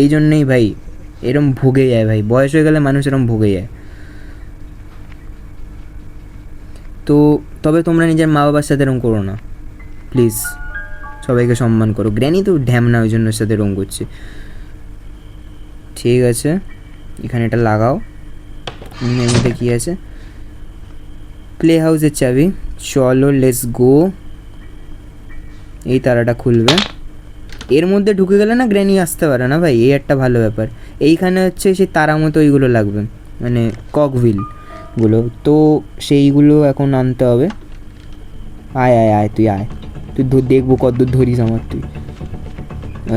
এই জন্যেই ভাই এরম ভুগে যায় ভাই, বয়স হয়ে গেলে মানুষ এরম ভুগে যায়। তো তবে তোমরা নিজের মা বাবার সাথে এরম করো না প্লিজ, সবাইকে সম্মান করো। গ্র্যানি তো ঢ্যামনা, ওই জন্য ওর সাথে এরম করছে। ঠিক আছে, এখানে এটা লাগাও। এর মধ্যে কী আছে? প্লে হাউসের চাবি। চলো লেটস গো। এই তারাটা খুলবে। এর মধ্যে ঢুকে গেলে না গ্র্যানি আসতে পারে না ভাই, এই একটা ভালো ব্যাপার। এইখানে হচ্ছে সেই তারা মতো ওইগুলো লাগবে, মানে ককভিলগুলো, তো সেইগুলো এখন আনতে হবে। আয় আয় আয়, তুই আয়, তুই দেখবো কতদূর ধরিস আমার তুই।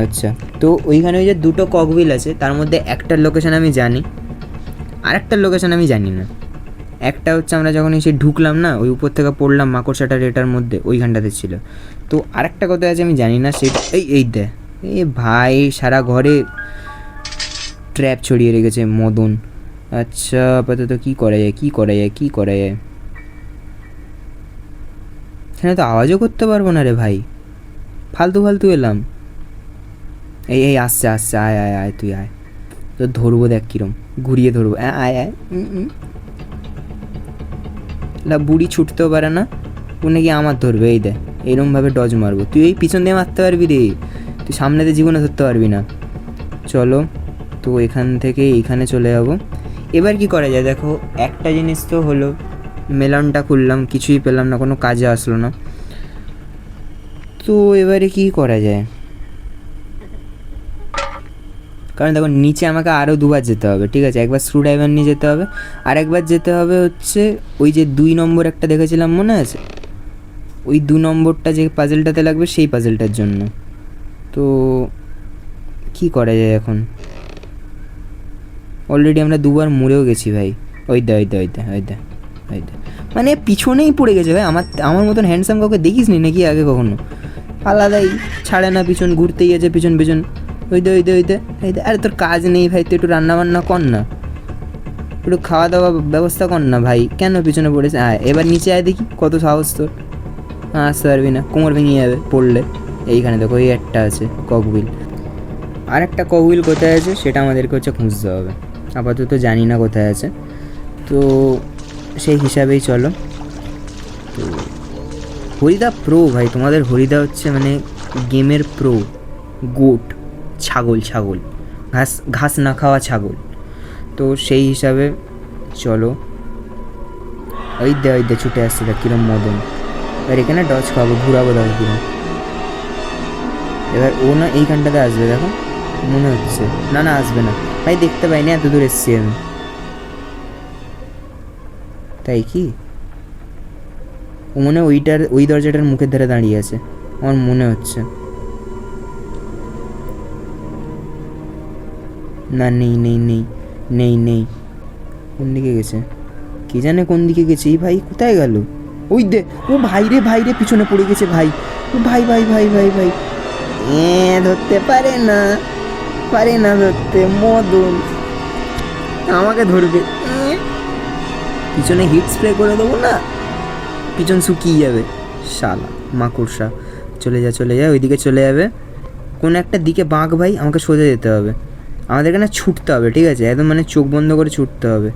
আচ্ছা, তো ওইখানে ওই যে দুটো ককভিল আছে, তার মধ্যে একটার লোকেশান আমি জানি, আর একটার লোকেশান আমি জানি না। একটা হচ্ছে আমরা যখন এসে ঢুকলাম না, ওই উপর থেকে পড়লাম মাকড়সাটার এটার মধ্যে, ওইখানটাতে ছিল। তো আরেকটা কথা আছে আমি জানি না, সেটা এই দে। এ ভাই সারা ঘরে ট্র্যাপ ছড়িয়ে রেখেছে মদন। আচ্ছা আপাতত কী করা যায়, কী করা যায়, কী করা যায়? এখানে তো আওয়াজও করতে পারবো না রে ভাই, ফালতু ফালতু এলাম। এই আসছে আসছে, আয় আয় আয়, তুই আয়, তো ধরবো দেখ কীরম ঘুরিয়ে ধরবো। আয় আয়। বুড়ি ছুটতেও পারে না, ও নাকি আমার ধরবে। এই দেখ এইরকমভাবে ডজ মারবো। তুই এই পিছন দিয়ে মারতে পারবি রে, তুই সামনে দিয়ে জীবনে ধরতে পারবি না। চলো, তো এখান থেকে এইখানে চলে যাবো। এবার কি করা যায় দেখো, একটা জিনিস তো হলো, মেলনটা খুললাম, কিছুই পেলাম না, কোনো কাজে আসলো না। তো এবারে কি করা যায়? কারণ দেখো নিচে আমাকে আরও দুবার যেতে হবে, ঠিক আছে? একবার স্ক্রু ড্রাইভার নিয়ে যেতে হবে, আর একবার যেতে হবে হচ্ছে ওই যে 2 নম্বর একটা দেখেছিলাম, মনে আছে? ওই 2 নম্বরটা যে পাজেলটাতে লাগবে, সেই পাজেলটার জন্য। তো কি করা যায় এখন? অলরেডি আমরা 2বার মরেও গেছি ভাই। ওই দে ওই দে ওই দে ওই দে ওই দে, মানে পিছনেই পড়ে গেছে ভাই। আমার মতন হ্যান্ডসাম কাউকে দেখিস নি নাকি আগে কখনো? আলাদাই ছাড়ে না, পিছন ঘুরতেই আছে, পিছন পিছন। ওই দে ওই দে ওই দে এই দে। আরে তোর কাজ নেই ভাই, তুই একটু রান্নাবান্না কর না, একটু খাওয়া দাওয়া ব্যবস্থা কর না ভাই, কেন পিছনে পড়েছে? আয় এবার নিচে আয়, দেখি কত সাহস তোর। আসতে পারবি না, কোমর ভেঙে যাবে পড়লে। এইখানে দেখো এই একটা আছে ককহুইল, আর একটা ককহুইল কোথায় আছে সেটা আমাদেরকে হচ্ছে খুঁজতে হবে। আপাতত জানি না কোথায় আছে, তো সেই হিসাবেই চলো। তো হরিদা প্রো ভাই, তোমাদের হরিদা হচ্ছে মানে গেমের প্রো, গোট, ছাগল ছাগল, ঘাস না খাওয়া ছাগল। তো সেই হিসাবে চলো। ওই দে ছুটে আসছে, দেখ কিরম মদন। এবার এখানে ডজ খাবো, ঘুরাবো দেখো কিরম। এবার ও না এইখানটাতে আসবে দেখো, মনে হচ্ছে। না না আসবে না ভাই, দেখতে পাইনি, এত দূর এসছি আমি। তাই কি? ও মনে ওই দরজাটার মুখের ধারে দাঁড়িয়ে আছে আমার মনে হচ্ছে। না নেই নেই নেই নেই নেই, কোন দিকে গেছে কে জানে, কোন দিকে গেছে? এই ভাই কোথায় গেল? ওই দে, ও ভাই রে পিছনে পড়ে গেছে ভাই। ও ভাই ভাই ভাই ভাই ভাই, ধরতে পারে না ধরতে। মদন আমাকে ধরবে, পিছনে হিট স্প্রে করে দেবো না, পিছন শুকিয়ে যাবে শালা মাকড়সা। চলে যা ওইদিকে চলে যাবে, কোনো একটা দিকে বাঁক ভাই, আমাকে সোজা যেতে হবে। আমাদের এখানে ছুটতে হবে, ঠিক আছে? একদম মানে চোখ বন্ধ করে ছুটতে হবে।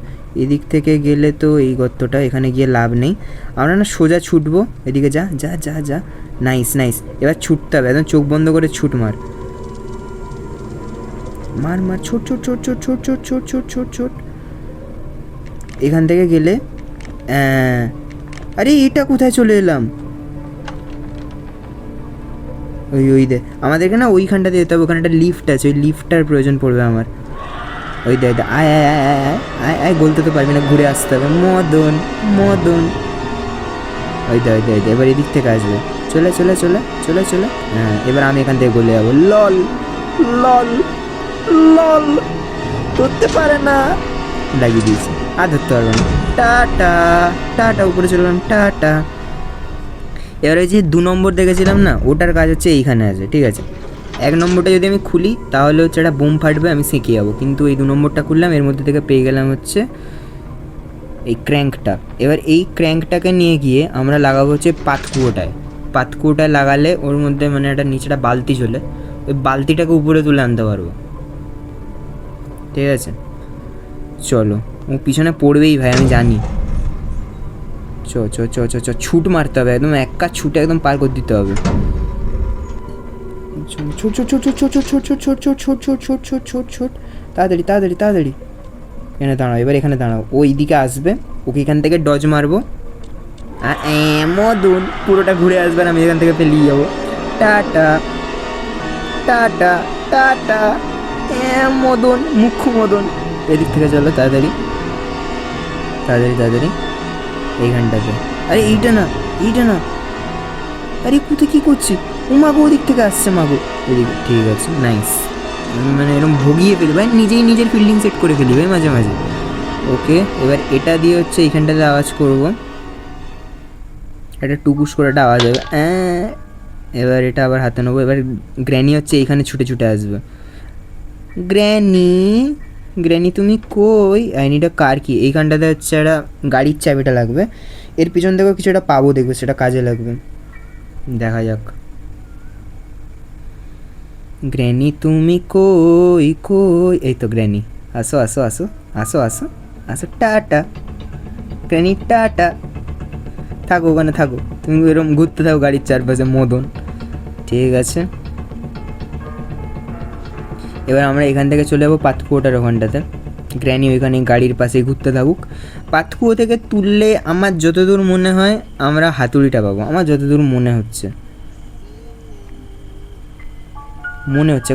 এদিক থেকে গেলে তো এই গর্তটা, এখানে গিয়ে লাভ নেই। আমরা না সোজা ছুটবো, এদিকে যা যা যা যা। নাইস, এবার ছুটতে হবে, একদম চোখ বন্ধ করে ছুট মার মার মার, ছোট ছোট ছোট ছোট ছোট ছোট ছোট ছোট ছোট ছোট। এখান থেকে গেলে, আরে এটা কোথায় চলে এলাম? ওই দে, আমাদেরকে না ওইখানটাতে যেতে হবে, ওখানে একটা লিফট আছে, ওই লিফটটার প্রয়োজন পড়বে আমার। ওই দে আয় আয় আয় আয় আয় আয়, বলতে তো পারবি না, ঘুরে আসতে হবে। মদন ওই দে এবার এদিক থেকে আসবে। চলে হ্যাঁ, এবার আমি এখান থেকে গলে যাবো। লল লল লল, ধরতে পারে না, লাগিয়ে দিয়েছি, আর ধরতে পারবে না। টাটা উপরে চললাম, টাটা। এবার ওই যে 2 নম্বর দেখেছিলাম না, ওটার কাজ হচ্ছে এইখানে আছে, ঠিক আছে? 1 নম্বরটা যদি আমি খুলি তাহলে হচ্ছে একটা বোম ফাটবে, আমি সেঁকে যাবো। কিন্তু এই 2 নম্বরটা খুললাম, এর মধ্যে থেকে পেয়ে গেলাম হচ্ছে এই ক্র্যাঙ্কটা। এবার এই ক্র্যাঙ্কটাকে নিয়ে গিয়ে আমরা লাগাবো হচ্ছে পাতকুয়োটায়। পাতকুয়োটায় লাগালে ওর মধ্যে মানে একটা নিচেটা বালতি চলে, ওই বালতিটাকে উপরে তুলে আনতে পারবো। ঠিক আছে, চলো। ও পিছনে পড়বেই ভাই, আমি জানি। চ চ চ চ চ ছুট মারতে হবে একদম, এক কাজ ছুটে একদম পার করে দিতে হবে। ছোট ছোট ছোট ছোট ছোট ছোট ছোট ছোট ছোট ছোট ছোট ছোট ছোট ছোট তাড়াতাড়ি তাড়াতাড়ি তাড়াতাড়ি। এখানে দাঁড়াও, এবার এখানে দাঁড়াও, ওই দিকে আসবে, ওকে এখান থেকে ডজ মারবো। মদন পুরোটা ঘুরে আসবে, আমি এখান থেকে পেলিয়ে যাবো। Tata tata tata. মদন, মুখ্য মদন। এদিক থেকে চলো তাড়াতাড়ি তাড়াতাড়ি তাড়াতাড়ি, এইখানটাতে। আরে এইটা না, এইটা না। আরে কোথায় কী করছি? ও মাগো, ওদিক থেকে আসছে মাগো। এদিকে, ঠিক আছে, নাইস। মানে এরকম ভগিয়ে ফেলি ভাই, নিজেই নিজের ফিল্ডিং সেট করে ফেলি ভাই মাঝে মাঝে। ওকে, এবার এটা দিয়ে হচ্ছে এইখানটাতে আওয়াজ করবো, একটা টুকুস করে একটা আওয়াজ হবে। এবার এটা আবার হাতে নেবো। এবার গ্র্যানি হচ্ছে এইখানে ছুটে ছুটে আসবে। গ্র্যানি, গ্র্যানি তুমি কই? আইনিটা কার কি? এইখানটাতে হচ্ছে একটা গাড়ির চাবিটা লাগবে, এর পিছন থেকেও কিছু একটা পাবো, দেখবে সেটা কাজে লাগবে। দেখা যাক। গ্র্যানি তুমি কই কই? এই তো গ্র্যানি, আসো আসো আসো আসো আসো আসো। Tata granny, tata. থাকো ওখানে, থাকো তুমি, এরকম ঘুরতে থাকো গাড়ির চারপাশে মদন। ঠিক আছে, এবার আমরা এখান থেকে চলে যাবো পাতকুয়োটার ওখানটাতে। গ্র্যানি ওইখানে গাড়ির পাশে ঘুরতে থাকুক। পাতকুয়ো থেকে তুললে আমার যতদূর মনে হয় আমরা হাতুড়িটা পাবো, আমার যতদূর মনে হচ্ছে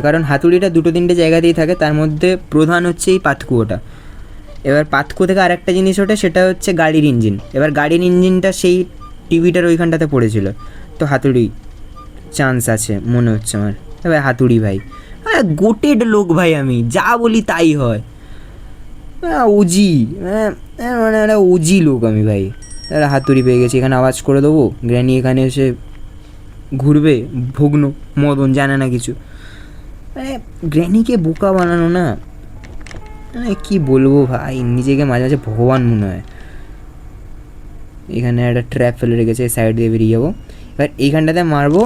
কারণ হাতুড়িটা দুটো তিনটে জায়গাতেই থাকে, তার মধ্যে প্রধান হচ্ছে এই পাতকুয়োটা। এবার পাতকুয়ো থেকে আরেকটা জিনিস ওঠে, সেটা হচ্ছে গাড়ির ইঞ্জিন। এবার গাড়ির ইঞ্জিনটা সেই টিভিটার ওইখানটাতে পড়েছিল, তো হাতুড়ি চান্স আছে মনে হচ্ছে আমার। এবার হাতুড়ি ভাই, গোটেড লোক ভাই, আমি যা বলি তাই হয়। ওজি, মানে একটা ওজি লোক আমি ভাই। হাতুড়ি পেয়ে গেছি, এখানে আওয়াজ করে দেবো। গ্র্যানি এখানে এসে ঘুরবে, ভগ্ন মদন জানে না কিছু। গ্র্যানিকে বোকা বানানো না, কি বলবো ভাই, নিজেকে মাঝে মাঝে ভগবান মনে হয়। এখানে একটা ট্র্যাপ ফেলে রেখেছে, সাইড দিয়ে বেরিয়ে যাবো। এবার এইখানটাতে মারবো,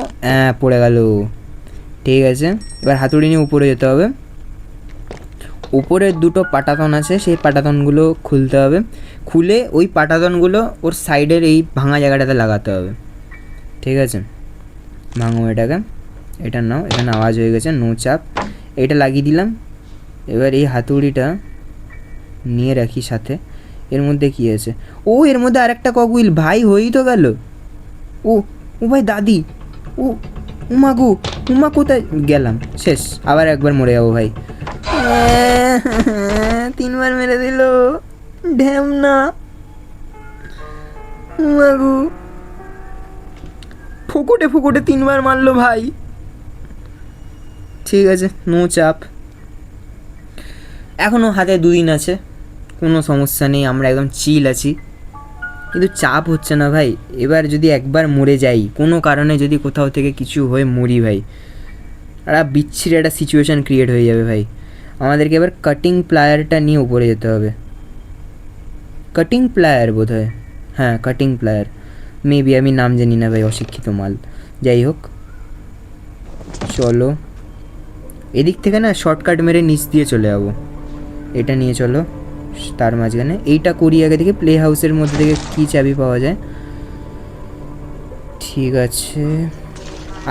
পড়ে গেল। ঠিক আছে, এবার হাতুড়ি নিয়ে উপরে যেতে হবে। উপরের দুটো পাটাতন আছে, সেই পাটাতনগুলো খুলতে হবে। খুলে ওই পাটাতনগুলো ওর সাইডের এই ভাঙা জায়গাটাতে লাগাতে হবে। ঠিক আছে, ভাঙো এটাকে, এটা নাও। এখানে আওয়াজ হয়ে গেছে, নো চাপ। এটা লাগিয়ে দিলাম। এবার এই হাতুড়িটা নিয়ে রাখি সাথে। এর মধ্যে কী আছে? ও, এর মধ্যে আরেকটা ককউইল ভাই, হয়েই তো গেল। ও ও ভাই, দাদি, ও উমা গো, উমা কোথায় গেলাম? শেষ, আবার একবার মরে যাবো ভাই। 3বার মেরে দিল ঢ্যামনা। উমা গো, ফুকুটে ফুকুটে 3বার মারলো ভাই। ঠিক আছে, নো চাপ। এখনও হাতে 2 দিন আছে, কোনো সমস্যা নেই, আমরা একদম চিল আছি। কিন্তু চাপ হচ্ছে না ভাই। এবার যদি একবার মরে যাই, কোনো কারণে যদি কোথাও থেকে কিছু হয়ে মরি ভাই, একটা বিচ্ছিরি একটা সিচুয়েশান ক্রিয়েট হয়ে যাবে ভাই। আমাদেরকে এবার কাটিং প্লায়ারটা নিয়ে উপরে যেতে হবে। কাটিং প্লায়ার বোধ হয়, হ্যাঁ কাটিং প্লায়ার, মেবি, আমি নাম জানি না ভাই, অশিক্ষিত মাল। যাই হোক, চলো এদিক থেকে না শর্টকাট মেরে নিচ দিয়ে চলে যাবো। এটা নিয়ে চলো, তার মাঝখানে এইটা করি আগে থেকে। প্লে হাউসের মধ্যে থেকে কী চাবি পাওয়া যায়? ঠিক আছে,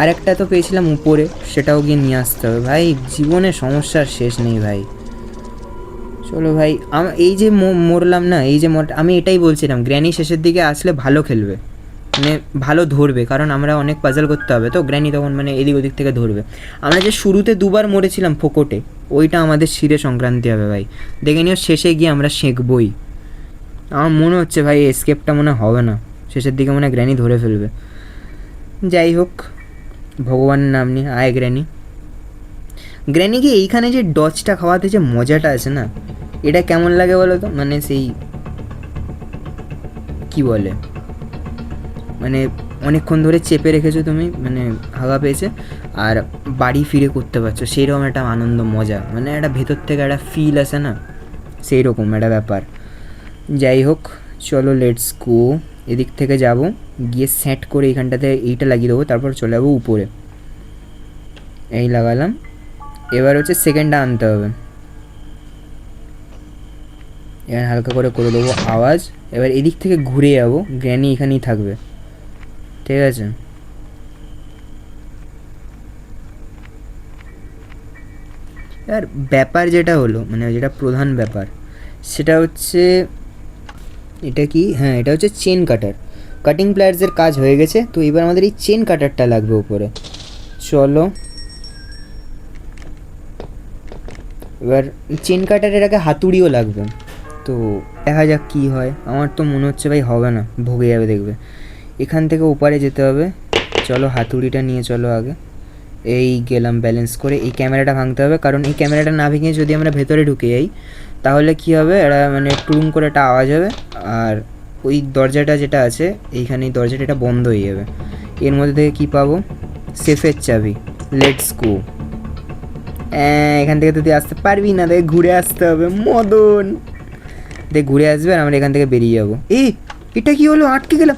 আরেকটা তো পেয়েছিলাম উপরে, সেটাও গিয়ে নিয়ে আসতে হবে ভাই। জীবনে সমস্যার শেষ নেই ভাই। চলো ভাই, এই যে মরলাম না, এই যে আমি এটাই বলছিলাম, গ্র্যানি শেষের দিকে আসলে ভালো খেলবে, মানে ভালো ধরবে, কারণ আমরা অনেক পাজল করতে হবে তো। গ্র্যানি তখন মানে এদিক ওদিক থেকে ধরবে। আমরা যে শুরুতে 2বার মরেছিলাম ফোকটে, ওইটা আমাদের শিরে সংক্রান্তি হবে ভাই। দেখে নিও, শেষে গিয়ে আমরা শেখবই। আমার মনে হচ্ছে ভাই এসকেপটা মনে হবে না, শেষের দিকে মনে গ্র্যানি ধরে ফেলবে। যাই হোক, ভগবানের নাম নিয়ে আয় গ্র্যানি। গ্র্যানিকে এইখানে যে ডচটা খাওয়াতে যে মজাটা আছে না, এটা কেমন লাগে বলো তো? মানে সেই কি বলে, মানে অনেকক্ষণ ধরে চেপে রেখেছো তুমি, মানে হাগা পেয়েছে, আর বাড়ি ফিরে করতে পারছো, সেই রকম একটা আনন্দ, মজা, মানে একটা ভেতর থেকে একটা ফিল আসে না, সেই রকম একটা ব্যাপার। যাই হোক, চলো লেটস গো। এদিক থেকে যাব, গিয়ে সেট করে এইখানটাতে এইটা লাগিয়ে দেবো, তারপর চলে যাবো উপরে। এই লাগালাম। এবার হচ্ছে সেকেন্ডটা আনতে হবে। এবার হালকা করে করে দেবো আওয়াজ। এবার এদিক থেকে ঘুরে যাবো, গ্র্যানি এখানেই থাকবে, ঠিক আছে। আর ব্যাপার যেটা হলো, মানে যেটা প্রধান ব্যাপার, সেটা হচ্ছে এটা কি, হ্যাঁ এটা হচ্ছে চেন কাটার। কাটিং প্লায়ার্সের কাজ হয়ে গেছে, তো এবার আমাদের এই চেন কাটারটা লাগবে উপরে। চলো এবার চেন কাটারের আগে হাতুড়িও লাগবে, তো দেখা যাক কী হয়। আমার তো মনে হচ্ছে ভাই হবে না, ভুগে যাবে দেখবে। এখান থেকে ওপারে যেতে হবে। চলো হাতুড়িটা নিয়ে চলো আগে। এই গেলাম ব্যালেন্স করে। এই ক্যামেরাটা ভাঙতে হবে, কারণ এই ক্যামেরাটা না ভেঙে যদি আমরা ভেতরে ঢুকে যাই তাহলে কী হবে, এটা মানে টুরুম করে একটা আওয়াজ হবে, আর ওই দরজাটা যেটা আছে এইখানে, এই দরজাটা এটা বন্ধ হয়ে যাবে। এর মধ্যে থেকে কী পাবো, সেফের চাবি। Let's go. এখান থেকে তো তুই আসতে পারবি না, দেখে ঘুরে আসতে হবে মদন। দেখ ঘুরে আসবে আর আমরা এখান থেকে বেরিয়ে যাবো। এটা কি হলো, আটকে গেলাম।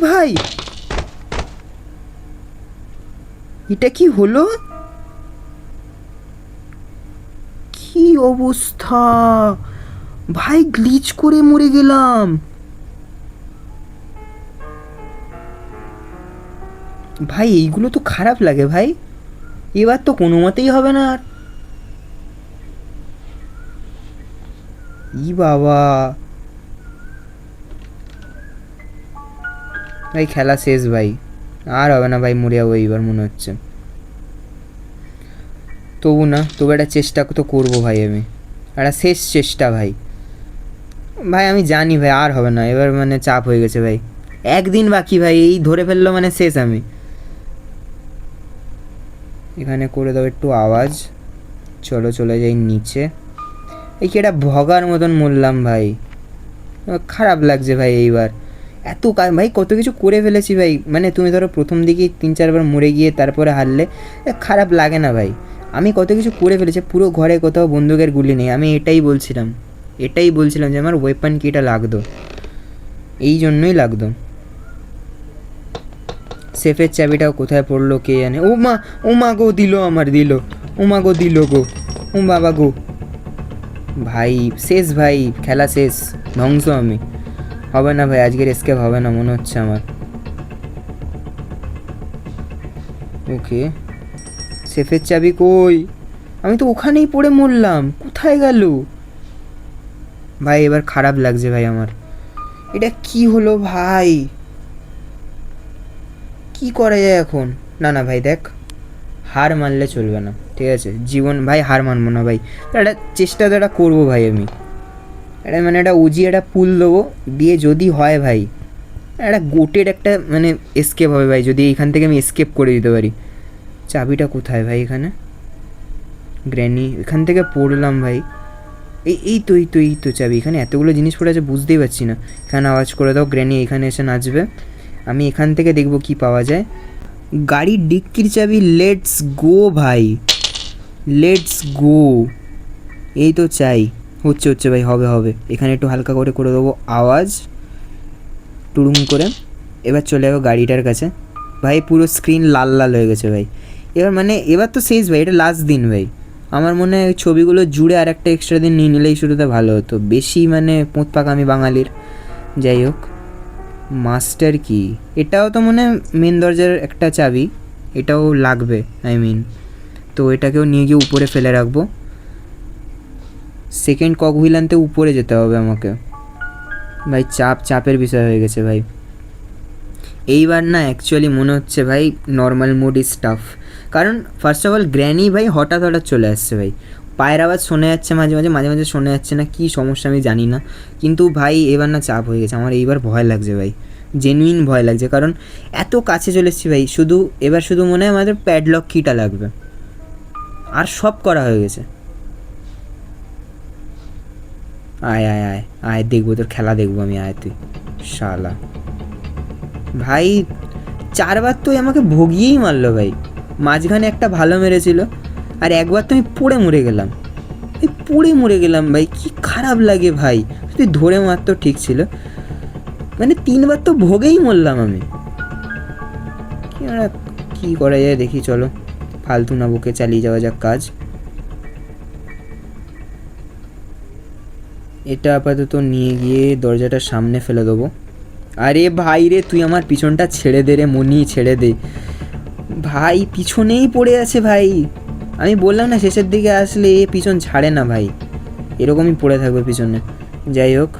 ভাই এটা কি হলো, কি অবস্থা ভাই, গ্লিচ করে মরে গেলাম ভাই। এইগুলো তো খারাপ লাগে ভাই, এবার তো কোনো মতেই হবে না আর। বাবা ভাই, খেলা শেষ ভাই, আর হবে না ভাই, মরে যাবো এইবার মনে হচ্ছে। তবু না, তবু একটা চেষ্টা তো করবো ভাই, আমি একটা শেষ চেষ্টা ভাই। ভাই আমি জানি ভাই আর হবে না, এবার মানে চাপ হয়ে গেছে ভাই, একদিন বাকি ভাই, এই ধরে ফেললো মানে শেষ আমি। এখানে করে দাও একটু আওয়াজ। চলো চলে যাই নিচে। এই কি একটা ভগার মতন মরলাম ভাই, খারাপ লাগছে ভাই এইবার। এত ভাই কত কিছু করে ফেলেছি ভাই, মানে তুমি ধরো প্রথম দিকে 3-4বার মরে গিয়ে তারপরে হারলে, খারাপ লাগে না ভাই। আমি কত কিছু করে ফেলেছি, পুরো ঘরে কোথাও বন্দুকের গুলি নেই। আমি এটাই বলছিলাম যে আমার ওয়েপন কিটা লাগতো, এই জন্যই লাগতো। সেফের চাবিটাও কোথায় পড়লো কে জানে। ও মা গো, দিল আমার, দিল। ও মা গো, দিল গো। ও বাবা গো, ভাই শেষ ভাই, খেলা শেষ, ধ্বংস আমি। হবে না ভাই, আজকের এসকেপ হবে না মনে হচ্ছে আমার। ওকে, সেফের চাবি কই, আমি তো ওখানেই পড়ে মরলাম, কোথায় গেল ভাই। এবার খারাপ লাগছে ভাই আমার, এটা কি হলো ভাই, কি করা যায় এখন। না না ভাই দেখ, হার মানলে চলবে না, ঠিক আছে, জীবন ভাই হার মানবো না ভাই। একটা চেষ্টা তো একটা করবো ভাই আমি, এটা মানে একটা উজি একটা পুল দেবো, দিয়ে যদি হয় ভাই একটা গোটের একটা মানে এসকেপ হবে ভাই, যদি এইখান থেকে আমি এসকেপ করে দিতে পারি। চাবিটা কোথায় ভাই, এখানে গ্র্যানি, এখান থেকে পড়লাম ভাই। এই তো চাবি, এখানে এতগুলো জিনিস পড়ে আছে বুঝতেই পারছি না। এখানে আওয়াজ করে দাও, গ্র্যানি এখানে এসে নাচবে। আমি এখান থেকে দেখবো কি পাওয়া যায়। গাড়ির ডিক্কির চাবি, লেটস গো ভাই, লেটস গো। এই তো চাই, হচ্ছে ভাই, হবে। এখানে একটু হালকা করে করে দেবো আওয়াজ, টুরুম করে। এবার চলে যাবো গাড়িটার কাছে। ভাই পুরো স্ক্রিন লাল লাল হয়ে গেছে ভাই। এবার মানে এবার তো শেষ ভাই, এটা লাস্ট দিন ভাই। আমার মনে হয় ছবিগুলো জুড়ে আর একটা এক্সট্রা দিন নিয়ে নিলেই শুরুতে ভালো হতো, বেশি মানে পোঁত পাক আমি বাঙালির। যাই হোক, মাস্টার কি, এটাও তো মনে হয় মেন দরজার একটা চাবি, এটাও লাগবে তো এটাকেও নিয়ে গিয়ে উপরে ফেলে রাখবো। সেকেন্ড কক হুইল আনতে উপরে যেতে হবে আমাকে ভাই, চাপের বিষয় হয়ে গেছে ভাই। এইবার না অ্যাকচুয়ালি মনে হচ্ছে ভাই নর্মাল মোড ইজ টাফ, কারণ ফার্স্ট অফ অল গ্র্যানি ভাই হঠাৎ চলে আসছে ভাই। পায়ের আওয়াজ শোনা যাচ্ছে মাঝে মাঝে শোনা যাচ্ছে না, কী সমস্যা আমি জানি না, কিন্তু ভাই এবার না চাপ হয়ে গেছে আমার, এইবার ভয় লাগছে ভাই, জেনুইন ভয় লাগছে, কারণ এত কাছে চলে এসেছি ভাই। এবার শুধু মনে হয় আমাদের প্যাডলক কিটা লাগবে, আর সব করা হয়ে গেছে। আয় আয় আয় আয়, দেখবো তোর খেলা দেখবো আমি, আয় তুই শালা। ভাই 4বার তো আমাকে ভগিয়েই মারলো ভাই, মাঝখানে একটা ভালো মেরেছিল, আর একবার তো আমি পড়ে মরে গেলাম ভাই, কি খারাপ লাগে ভাই। তুই ধরে মারতো ঠিক ছিল, মানে 3বার তো ভোগেই মরলাম আমি। কি করা যায় দেখি, চলো ফালতু না বকে চালিয়ে যাওয়া যাক কাজ। এটা আপাতত নিয়ে গিয়ে দরজাটার সামনে ফেলে দেবো। আরে ভাই রে, তুই আমার পিছনটা ছেড়ে দে রে মনি, ছেড়ে দে ভাই, পিছনেই পড়ে আছে ভাই। আমি বললাম না শেষের দিকে আসলে এ পিছন ছাড়ে না ভাই, এরকমই পড়ে থাকবে পিছনে। যাই হোক,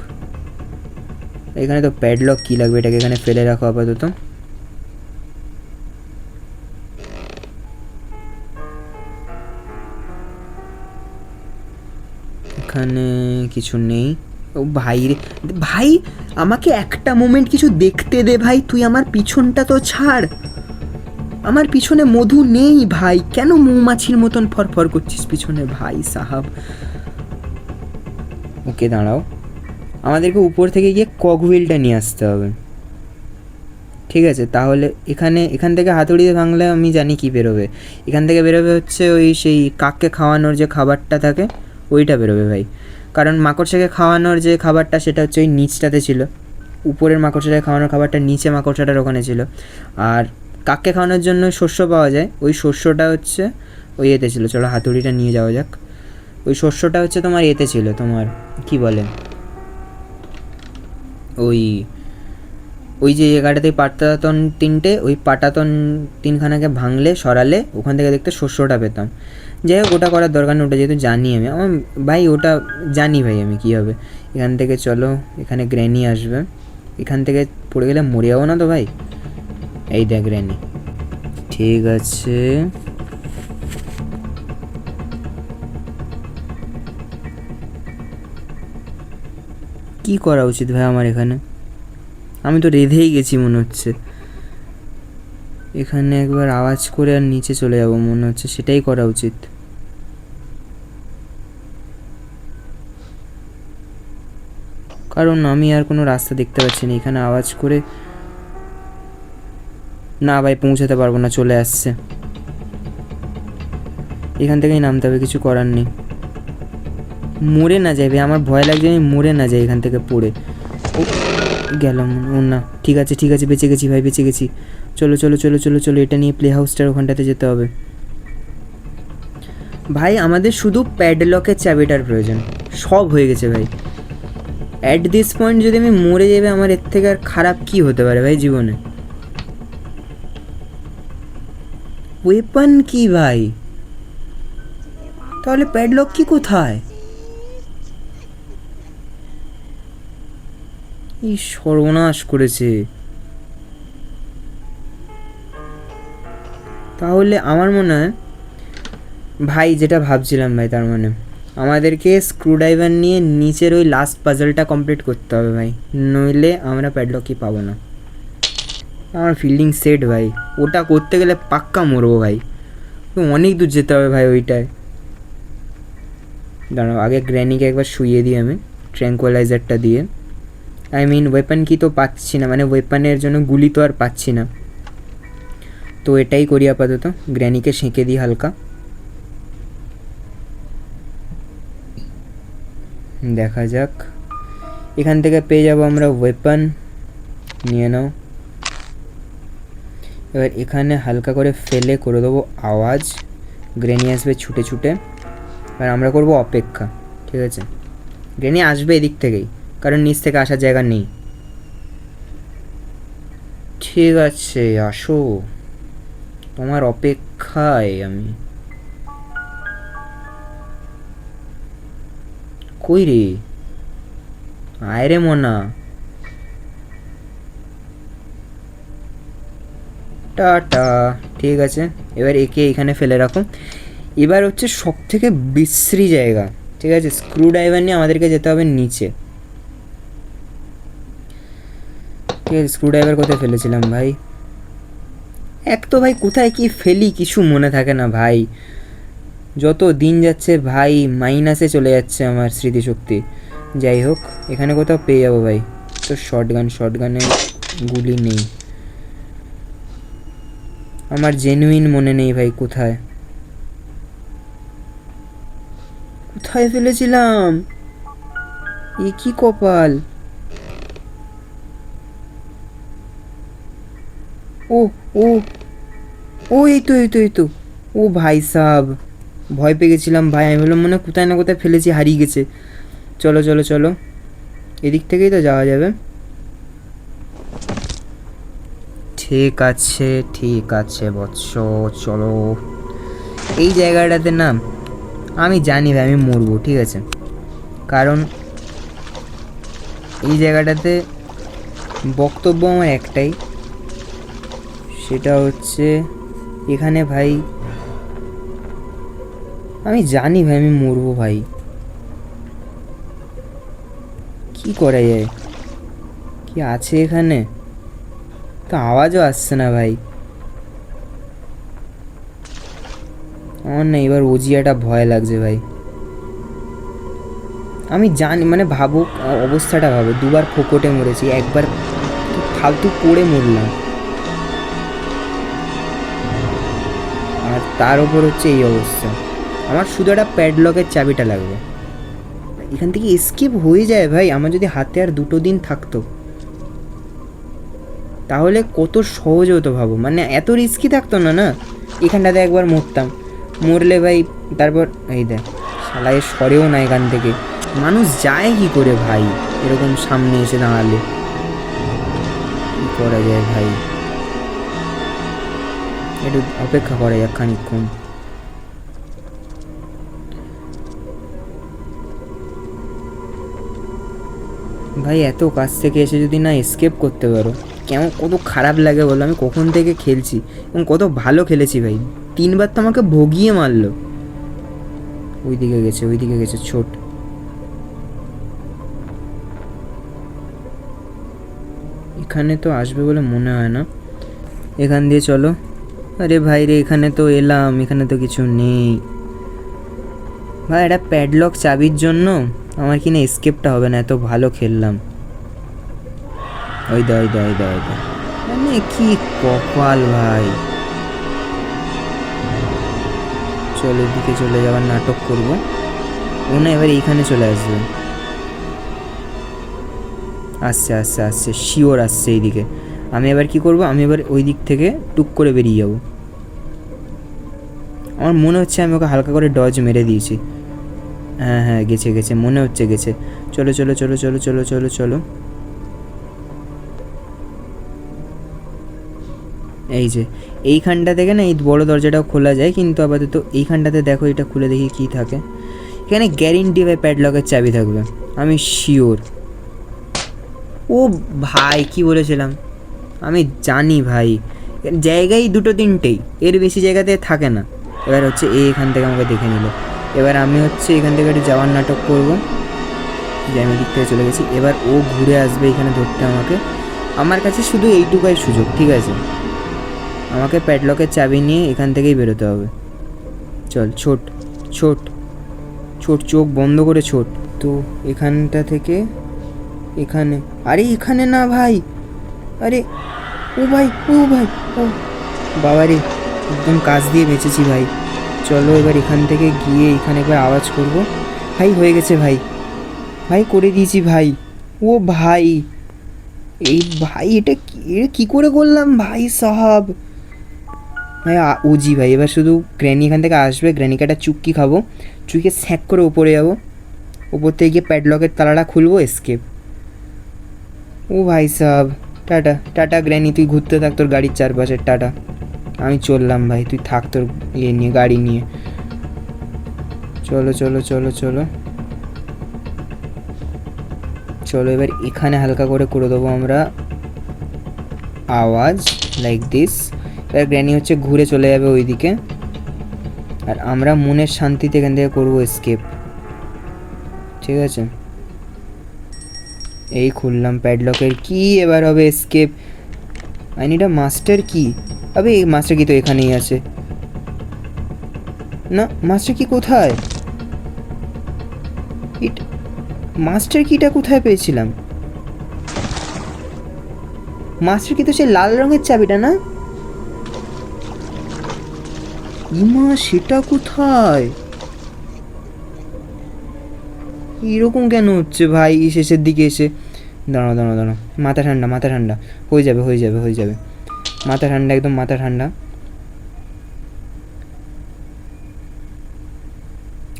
এখানে তো প্যাডলক কী লাগবে, এটাকে এখানে ফেলে রাখো আপাতত। এখানে কিছু নেই। ও ভাই রে ভাই, আমাকে একটা মোমেন্ট কিছু দেখতে দে ভাই, তুই আমার পিছনটা তো ছাড়। আমার পিছনে মধু নেই ভাই, কেন মৌমাছির মতন ফরফর করছিস পিছনে ভাই সাহাব। ওকে দাঁড়াও, আমাদেরকে উপর থেকে গিয়ে ককহুইলটা নিয়ে আসতে হবে, ঠিক আছে? তাহলে এখান থেকে হাতুড়ি দিয়ে ভাঙলে আমি জানি কি বেরোবে। এখান থেকে বেরোবে হচ্ছে ওই সেই কাককে খাওয়ানোর যে খাবারটা থাকে ওইটা বেরোবে ভাই, কারণ মাকড়সাকে খাওয়ানোর যে খাবারটা সেটা হচ্ছে ওই নিচটাতে ছিল। উপরের মাকড়সাটাকে খাওয়ানোর খাবারটা নিচে মাকড়সাটার ওখানে ছিল। আর কাককে খাওয়ানোর জন্য শস্য পাওয়া যায়, ওই শস্যটা হচ্ছে ওই এতে ছিল। চলো হাতুড়িটা নিয়ে যাওয়া যাক। ওই শস্যটা হচ্ছে তোমার এতে ছিল, তোমার কি বলে, ওই যে জায়গাটাতে পাটাতন 3টে, ওই পাটাতন 3খানাকে ভাঙলে সরালে ওখান থেকে দেখতে শস্যটা পেতাম। যাই হোক, ওটা করার দরকার নেই, ওটা যেহেতু জানি আমি, আমার ভাই ওটা জানি ভাই আমি কী হবে। এখান থেকে চলো, এখানে গ্র্যানি আসবে, এখান থেকে পড়ে গেলে মরে যাবো না তো ভাই। এই দেখ গ্র্যানি, ঠিক আছে। কি করা উচিত ভাই আমার এখানে? আমি তো রেধেই গেছি মনে হচ্ছে। এখানে একবার আওয়াজ করে আর নিচে চলে যাব মনে হচ্ছে, সেটাই করা উচিত। কারণ আমি আর কোনো রাস্তা দেখতে পাচ্ছি না। এখানে আওয়াজ করে না ভাই, পৌঁছাতে পারবো না, চলে আসছে। এখান থেকেই নামতে হবে, কিছু করার নেই। মরে না যাই ভাই, আমার ভয় লাগছে আমি মরে না যাই এখান থেকে পড়ে। ও গেলাম, ও না, ঠিক আছে ঠিক আছে, বেঁচে গেছি ভাই, বেঁচে গেছি। চলো চলো চলো চলো চলো, এটা নিয়ে প্লে হাউসটার ওখানটাতে যেতে হবে। ভাই আমাদের শুধু প্যাডলকের চাবিটার প্রয়োজন, সব হয়ে গেছে ভাই। অ্যাট দিস পয়েন্ট যদি আমি মরে যাবে, আমার এর থেকে আর খারাপ কি হতে পারে ভাই জীবনে? ওয়েপন কি ভাই? তাহলে প্যাডলক কি কোথায়? এই সর্বনাশ করেছে। তাহলে আমার মনে হয় ভাই, যেটা ভাবছিলাম ভাই, তার মানে আমাদেরকে স্ক্রুড্রাইভার নিয়ে নিচের ওই লাস্ট পাজলটা কমপ্লিট করতে হবে ভাই, নইলে আমরা প্যাডলকই পাবো না। আমার ফিল্ডিং সেট ভাই, ওটা করতে গেলে পাক্কা মরবো ভাই, অনেক দূর যেতে হবে ভাই ওইটায়। দাঁড়াও, আগে গ্র্যানিকে একবার শুইয়ে দিই আমি ট্র্যাঙ্কুয়ালাইজারটা দিয়ে। আই মিন ওয়েপন কি তো পাচ্ছি না, মানে ওয়েপনের জন্য গুলি তো আর পাচ্ছি না, তো এটাই করি আপাতত। গ্র্যানিকে সেঁকে দিই হালকা, দেখা যাক। এখান থেকে পেয়ে যাবো আমরা ওয়েপন, নিয়ে নাও। এবার এখানে হালকা করে ফেলে করে দেবো আওয়াজ, গ্র্যানি আসবে ছুটে ছুটে, আর আমরা করব অপেক্ষা, ঠিক আছে? গ্র্যানি আসবে এদিক থেকেই, কারণ নিচ থেকে আসার জায়গা নেই। ঠিক আছে, আসো, তোমার অপেক্ষায় আমি। কই রে, আয় রে মনা। টাটা, ঠিক আছে। এবার একে এখানে ফেলে রাখো। এবার হচ্ছে সব থেকে বিশ্রী জায়গা, ঠিক আছে? স্ক্রুড্রাইভার নিয়ে আমাদেরকে যেতে হবে নিচে, ঠিক আছে? স্ক্রুড্রাইভার কোথায় ফেলেছিলাম ভাই? এক তো ভাই কোথায় কি ফেলি কিছু মনে থাকে না ভাই, যত দিন যাচ্ছে ভাই মাইনাসে চলে যাচ্ছে আমার স্মৃতিশক্তি। যাই হোক, এখানে কোথাও পেয়ে যাবো ভাই। তো শর্টগানে গুলি নেই, আমার জেনুইন মনে নেই ভাই কোথায় কোথায় ফেলেছিলাম। এ কি কপাল! ও ও ও এই তো এই তো এই তো! ও ভাই সাব, ভয় পেয়ে গেছিলাম ভাই, আমি বললাম মনে হয় কোথায় না কোথায় ফেলেছি, হারিয়ে গেছে। চলো চলো চলো, এদিক থেকেই তো যাওয়া যাবে। ঠিক আছে বৎস, চলো। এই জায়গাটাতে না আমি জানি ভাই আমি মরবো, ঠিক আছে, কারণ এই জায়গাটাতে বক্তব্য আমার একটাই, সেটা হচ্ছে এখানে ভাই আমি জানি ভাই আমি মরবো ভাই। কি করা যায়? কি আছে এখানে? তো আওয়াজও আসছে না ভাই। আমার না এবার ওজিয়াটা ভয় লাগছে ভাই। আমি জানি, মানে ভাবো অবস্থাটা, ভাবো দুবার ফোকটে মরেছি, একবার ফালতু পড়ে মরলাম, আর তার ওপর হচ্ছে এই অবস্থা। আমার শুধু একটা প্যাডলকের চাবিটা লাগবে, এখান থেকে এস্কেপ হয়ে যায় ভাই। আমার যদি হাতে আর 2 দিন থাকতো তাহলে কত সহজ হতো ভাবো, মানে এত রিস্কি থাকতো না। না এখানটাতে একবার মরতাম, মরলে ভাই তারপর এই দেখ শালায় সরেও না এখান থেকে। মানুষ যায় কি করে ভাই এরকম সামনে এসে দাঁড়ালে? কী করা যায় ভাই? একটু অপেক্ষা করা যাক খানিকক্ষণ। ভাই এত কাছ থেকে এসে যদি না এস্কেপ করতে পারো, কেমন কত খারাপ লাগে বলো। আমি কখন থেকে খেলছি এবং কত ভালো খেলেছি ভাই, 3বার তো আমাকে ভগিয়ে মারলো। ওইদিকে গেছে ছোট। এখানে তো আসবে বলে মনে হয় না, এখান দিয়ে চলো। আরে ভাই রে, এখানে তো এলাম, এখানে তো কিছু নেই ভাই। এটা প্যাডলক চাবির জন্য আমার কিনা এস্কেপটা হবে না, এত ভালো খেললাম। ওই দা মানে কি কপাল ভাই। চলো এদিকে চলে যাওয়ার নাটক করবো, ও না এবার এইখানে চলে আসবে। আসছে শিওর আসছে এইদিকে। আমি এবার কি করব, আমি এবার ওই দিক থেকে টুক করে বেরিয়ে যাব। আমার মনে হচ্ছে আমি ওকে হালকা করে ডজ মেরে দিয়েছি। হ্যাঁ গেছে মনে হচ্ছে গেছে। চলো চলো চলো চলো চলো চলো চলো। এই যে এইখানটা থেকে না এই বড় দরজাটাও খোলা যায়, কিন্তু আপাতত এইখানটাতে দেখো, এটা খুলে দেখি কী থাকে। এখানে গ্যারেন্টি ভাই প্যাডলকের চাবি থাকবে, আমি শিওর। ও ভাই কি বলেছিলাম, আমি জানি ভাই জায়গায় 2-3টেই, এর বেশি জায়গাতে থাকে না। এবার হচ্ছে এখান থেকে আমাকে দেখে নিল, এবার আমি হচ্ছে এখান থেকে একটু যাওয়ার নাটক করবো, যে আমি দিক থেকে চলে গেছি। এবার ও ঘুরে আসবে এখানে ধরতে আমাকে। আমার কাছে শুধু এইটুকাই সুযোগ, ঠিক আছে, আমাকে প্যাডলকের চাবি নিয়ে এখান থেকেই বেরোতে হবে। চল ছোট ছোট ছোট, চোখ বন্ধ করে ছোট। তো এখানটা থেকে এখানে, আরে এখানে না ভাই, আরে ও ভাই ও বাবা রে, একদম কাজ দিয়ে বেঁচেছি ভাই। চলো এবার এখান থেকে গিয়ে এখানে একবার আওয়াজ করব। ভাই হয়ে গেছে ভাই, ভাই করে দিয়েছি ভাই। ও ভাই, এই ভাই এটা কি করে করলাম ভাই সাহাব। ভাই ওজি ভাই, এবার শুধু গ্র্যানি এখান থেকে আসবে, গ্র্যানিকে একটা চুক্কি খাবো, চুক্কি স্যাক করে ওপরে যাবো, ওপর থেকে গিয়ে প্যাডলকের তালাটা খুলবো, এস্কেপ। ও ভাই সাহাব, টাটা টাটা গ্র্যানি, তুই ঘুরতে থাক তোর গাড়ির চারপাশে, টাটা। আমি চললাম ভাই, তুই থাক তোর ইয়ে নিয়ে, গাড়ি নিয়ে। চলো চলো চলো চলো চলো, এবার এখানে হালকা করে দেবো আমরা আওয়াজ, লাইক দিস। এবার গ্র্যানি হচ্ছে ঘুরে চলে যাবে ওইদিকে, আর আমরা মনের শান্তিতে এখান থেকে করবো এস্কেপ, ঠিক আছে। এই খুললাম প্যাডলকের কি, এবার হবে escape. I need a master কি। আবে এই মাস্টার কি তো এখানেই আছে না, মাস্টার কি কোথায়? মাস্টার কিটা কোথায় পেয়েছিলাম? মাস্টার কি তো সেই লাল রঙের চাবিটা না? ইমা সেটা কোথায়? এরকম কেন হচ্ছে ভাই শেষের দিকে এসে? দাঁড়াও দাঁড়াও দাঁড়াও, মাথা ঠান্ডা মাথা ঠান্ডা, হয়ে যাবে হয়ে যাবে হয়ে যাবে, মাথা ঠান্ডা একদম মাথা ঠান্ডা।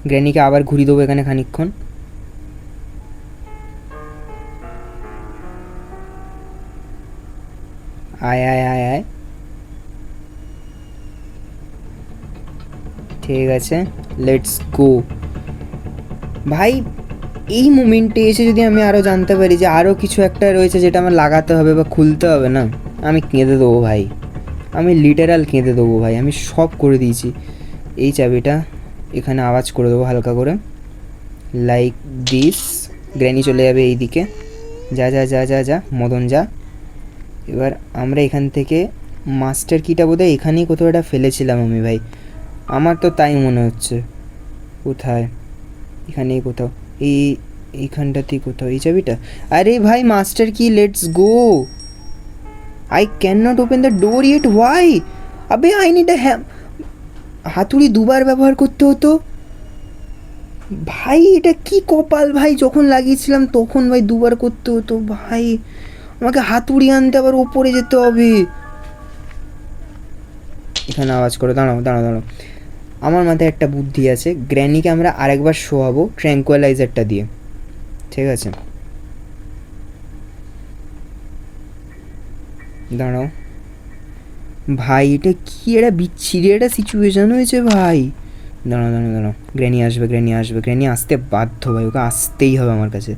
গ্র্যানিকে আবার ঘুরিয়ে দেবো এখানে খানিকক্ষণ। আয় আয় আয় আয়, ঠিক আছে, লেটস গো। ভাই এই মোমেন্টে এসে যদি আমি আরও জানতে পারি যে আরও কিছু একটা রয়েছে যেটা আমার লাগাতে হবে বা খুলতে হবে না, আমি কেঁদে দেবো ভাই, আমি লিটারাল কেঁদে দেবো ভাই। আমি সব করে দিয়েছি। এই চাবিটা এখানে আওয়াজ করে দেবো হালকা করে, লাইক দিস। গ্র্যানি চলে যাবে এই দিকে। যা যা যা যা যা মদন যা। এবার আমরা এখান থেকে মাস্টার কিটা বোধহয় এখানেই কোথাও একটা ফেলেছিলাম আমি ভাই, আমার তো তাই মনে হচ্ছে। কোথায়? এখানেই কোথাও, এইখানটাতেই কোথাও এই চাবিটা। আরে ভাই মাস্টার কি, let's go. I can not open the door yet, why? আবে আই নিড আ হাতুড়ি দুবার ব্যবহার করতে হতো ভাই, এটা কি কপাল ভাই, যখন লাগিয়েছিলাম তখন ভাই দুবার করতে হতো ভাই, আমাকে হাতুড়ি আনতে আবার ওপরে যেতে হবে। এখানে আওয়াজ করে, দাঁড়াও দাঁড়াও দাঁড়াও, আমার মাথায় একটা বুদ্ধি আছে। গ্র্যানিকে আমরা আরেকবার শোয়াবো ট্র্যাঙ্কুয়ালাইজারটা দিয়ে, ঠিক আছে? দাঁড়াও ভাই, এটা কি একটা বিচ্ছিরি একটা সিচুয়েশান হয়েছে ভাই। দাঁড়াও দাঁড়াও দাঁড়াও, গ্র্যানি আসবে গ্র্যানি আসবে, গ্র্যানি আসতে বাধ্য ভাই, ওকে আসতেই হবে আমার কাছে।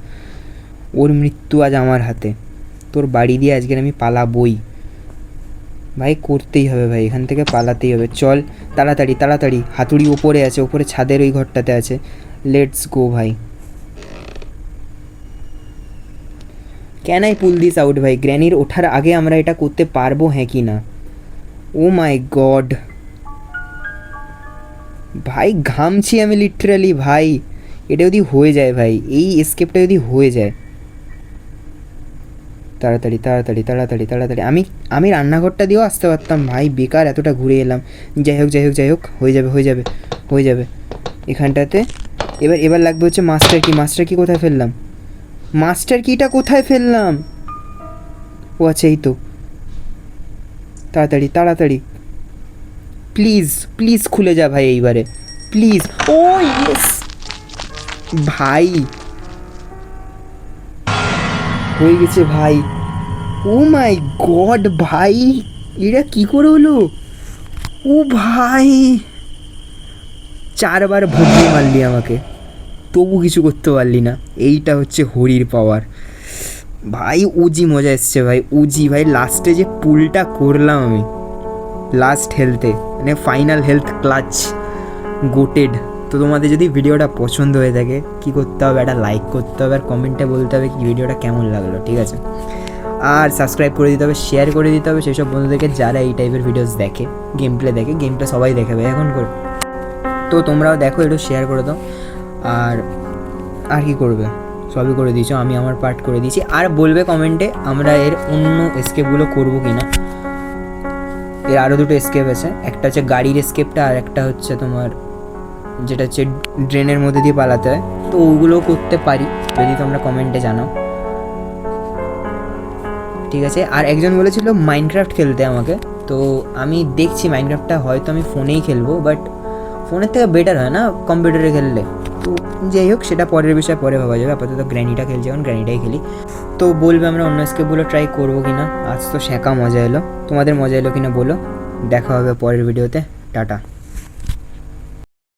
ওর মৃত্যু আজ আমার হাতে, তোর বাড়ি দিয়ে আজকের আমি পালাবই ভাই, করতেই হবে ভাই, এখান থেকে পালাতেই হবে। চল তাড়াতাড়ি তাড়াতাড়ি, হাতুড়ি ওপরে আছে, ওপরে ছাদের ওই ঘরটাতে আছে, লেটস গো ভাই। Can I pool this out ভাই? গ্র্যানির ওঠার আগে আমরা এটা করতে পারবো হ্যাঁ কি না? ও মাই গড ভাই, ঘামছি আমি লিটারালি ভাই। এটা যদি হয়ে যায় ভাই, এই এসকেপটা যদি হয়ে যায়, তাড়াতাড়ি তাড়াতাড়ি তাড়াতাড়ি তাড়াতাড়ি, আমি রান্নাঘরটা দিয়েও আসতে পারতাম ভাই, বেকার এতটা ঘুরে এলাম। যাই হোক যাই হোক যাই হোক, হয়ে যাবে হয়ে যাবে হয়ে যাবে এখানটাতে। এবার লাগবে হচ্ছে মাস্টার কি। মাস্টার কি কোথায় ফেললাম? মাস্টার কিটা কোথায় ফেললাম? ও আচ্ছা এই তো, তাড়াতাড়ি তাড়াতাড়ি, প্লিজ প্লিজ খুলে যা ভাই এইবারে, প্লিজ। ও ইয়েস ভাই, হয়ে গেছে ভাই। ও মাই গড ভাই, এটা কি করে হলো? ও ভাই, 4বার ভোগে মারলি আমাকে, তবু কিছু করতে পারলি না। এইটা হচ্ছে হরির পাওয়ার ভাই। উজি মজা এসছে ভাই, উজি ভাই। লাস্টে যে পুলটা করলাম আমি লাস্ট হেলথে, মানে ফাইনাল হেলথ ক্লাচ, গোটেড। তো তোমাদের যদি ভিডিওটা পছন্দ হয়ে থাকে কী করতে হবে? একটা লাইক করতে হবে আর কমেন্টে বলতে হবে কি ভিডিওটা কেমন লাগলো, ঠিক আছে? আর সাবস্ক্রাইব করে দিতে হবে, শেয়ার করে দিতে হবে সেই সব বন্ধুদেরকে যারা এই টাইপের ভিডিওস দেখে, গেম প্লে দেখে। গেম প্লে সবাই দেখে ভাই এখন করে, তো তোমরাও দেখো, একটু শেয়ার করে দাও। আর আর কি করবে, সবই করে দিয়েছো, আমি আমার পার্ট করে দিয়েছি। আর বলবে কমেন্টে আমরা এর অন্য এসকেপগুলো করবো কি না। এর আরও দুটো এসকেপ আছে, একটা হচ্ছে গাড়ির এসকেপটা, আর একটা হচ্ছে তোমার যেটা হচ্ছে ড্রেনের মধ্যে দিয়ে পালাতে হয়। তো ওগুলোও করতে পারি যদি তোমরা কমেন্টে জানাও, ঠিক আছে? আর একজন বলেছিল মাইনক্রাফট খেলতে আমাকে, তো আমি দেখছি মাইনক্রাফটটা হয়তো আমি ফোনেই খেলবো, বাট ফোনের থেকে বেটার হয় না কম্পিউটারে খেললে। তো যাই হোক, সেটা পরের বিষয়, পরে ভাবা যাবে। আপাতত গ্র্যানিটা খেলছি, এখন গ্র্যানিটাই খেলি। তো বলবে আমরা অন্য স্কেপগুলো ট্রাই করবো কি না। আজ তো শেখা মজা এলো, তোমাদের মজা এলো কি না বলো। দেখা হবে পরের ভিডিওতে, টাটা।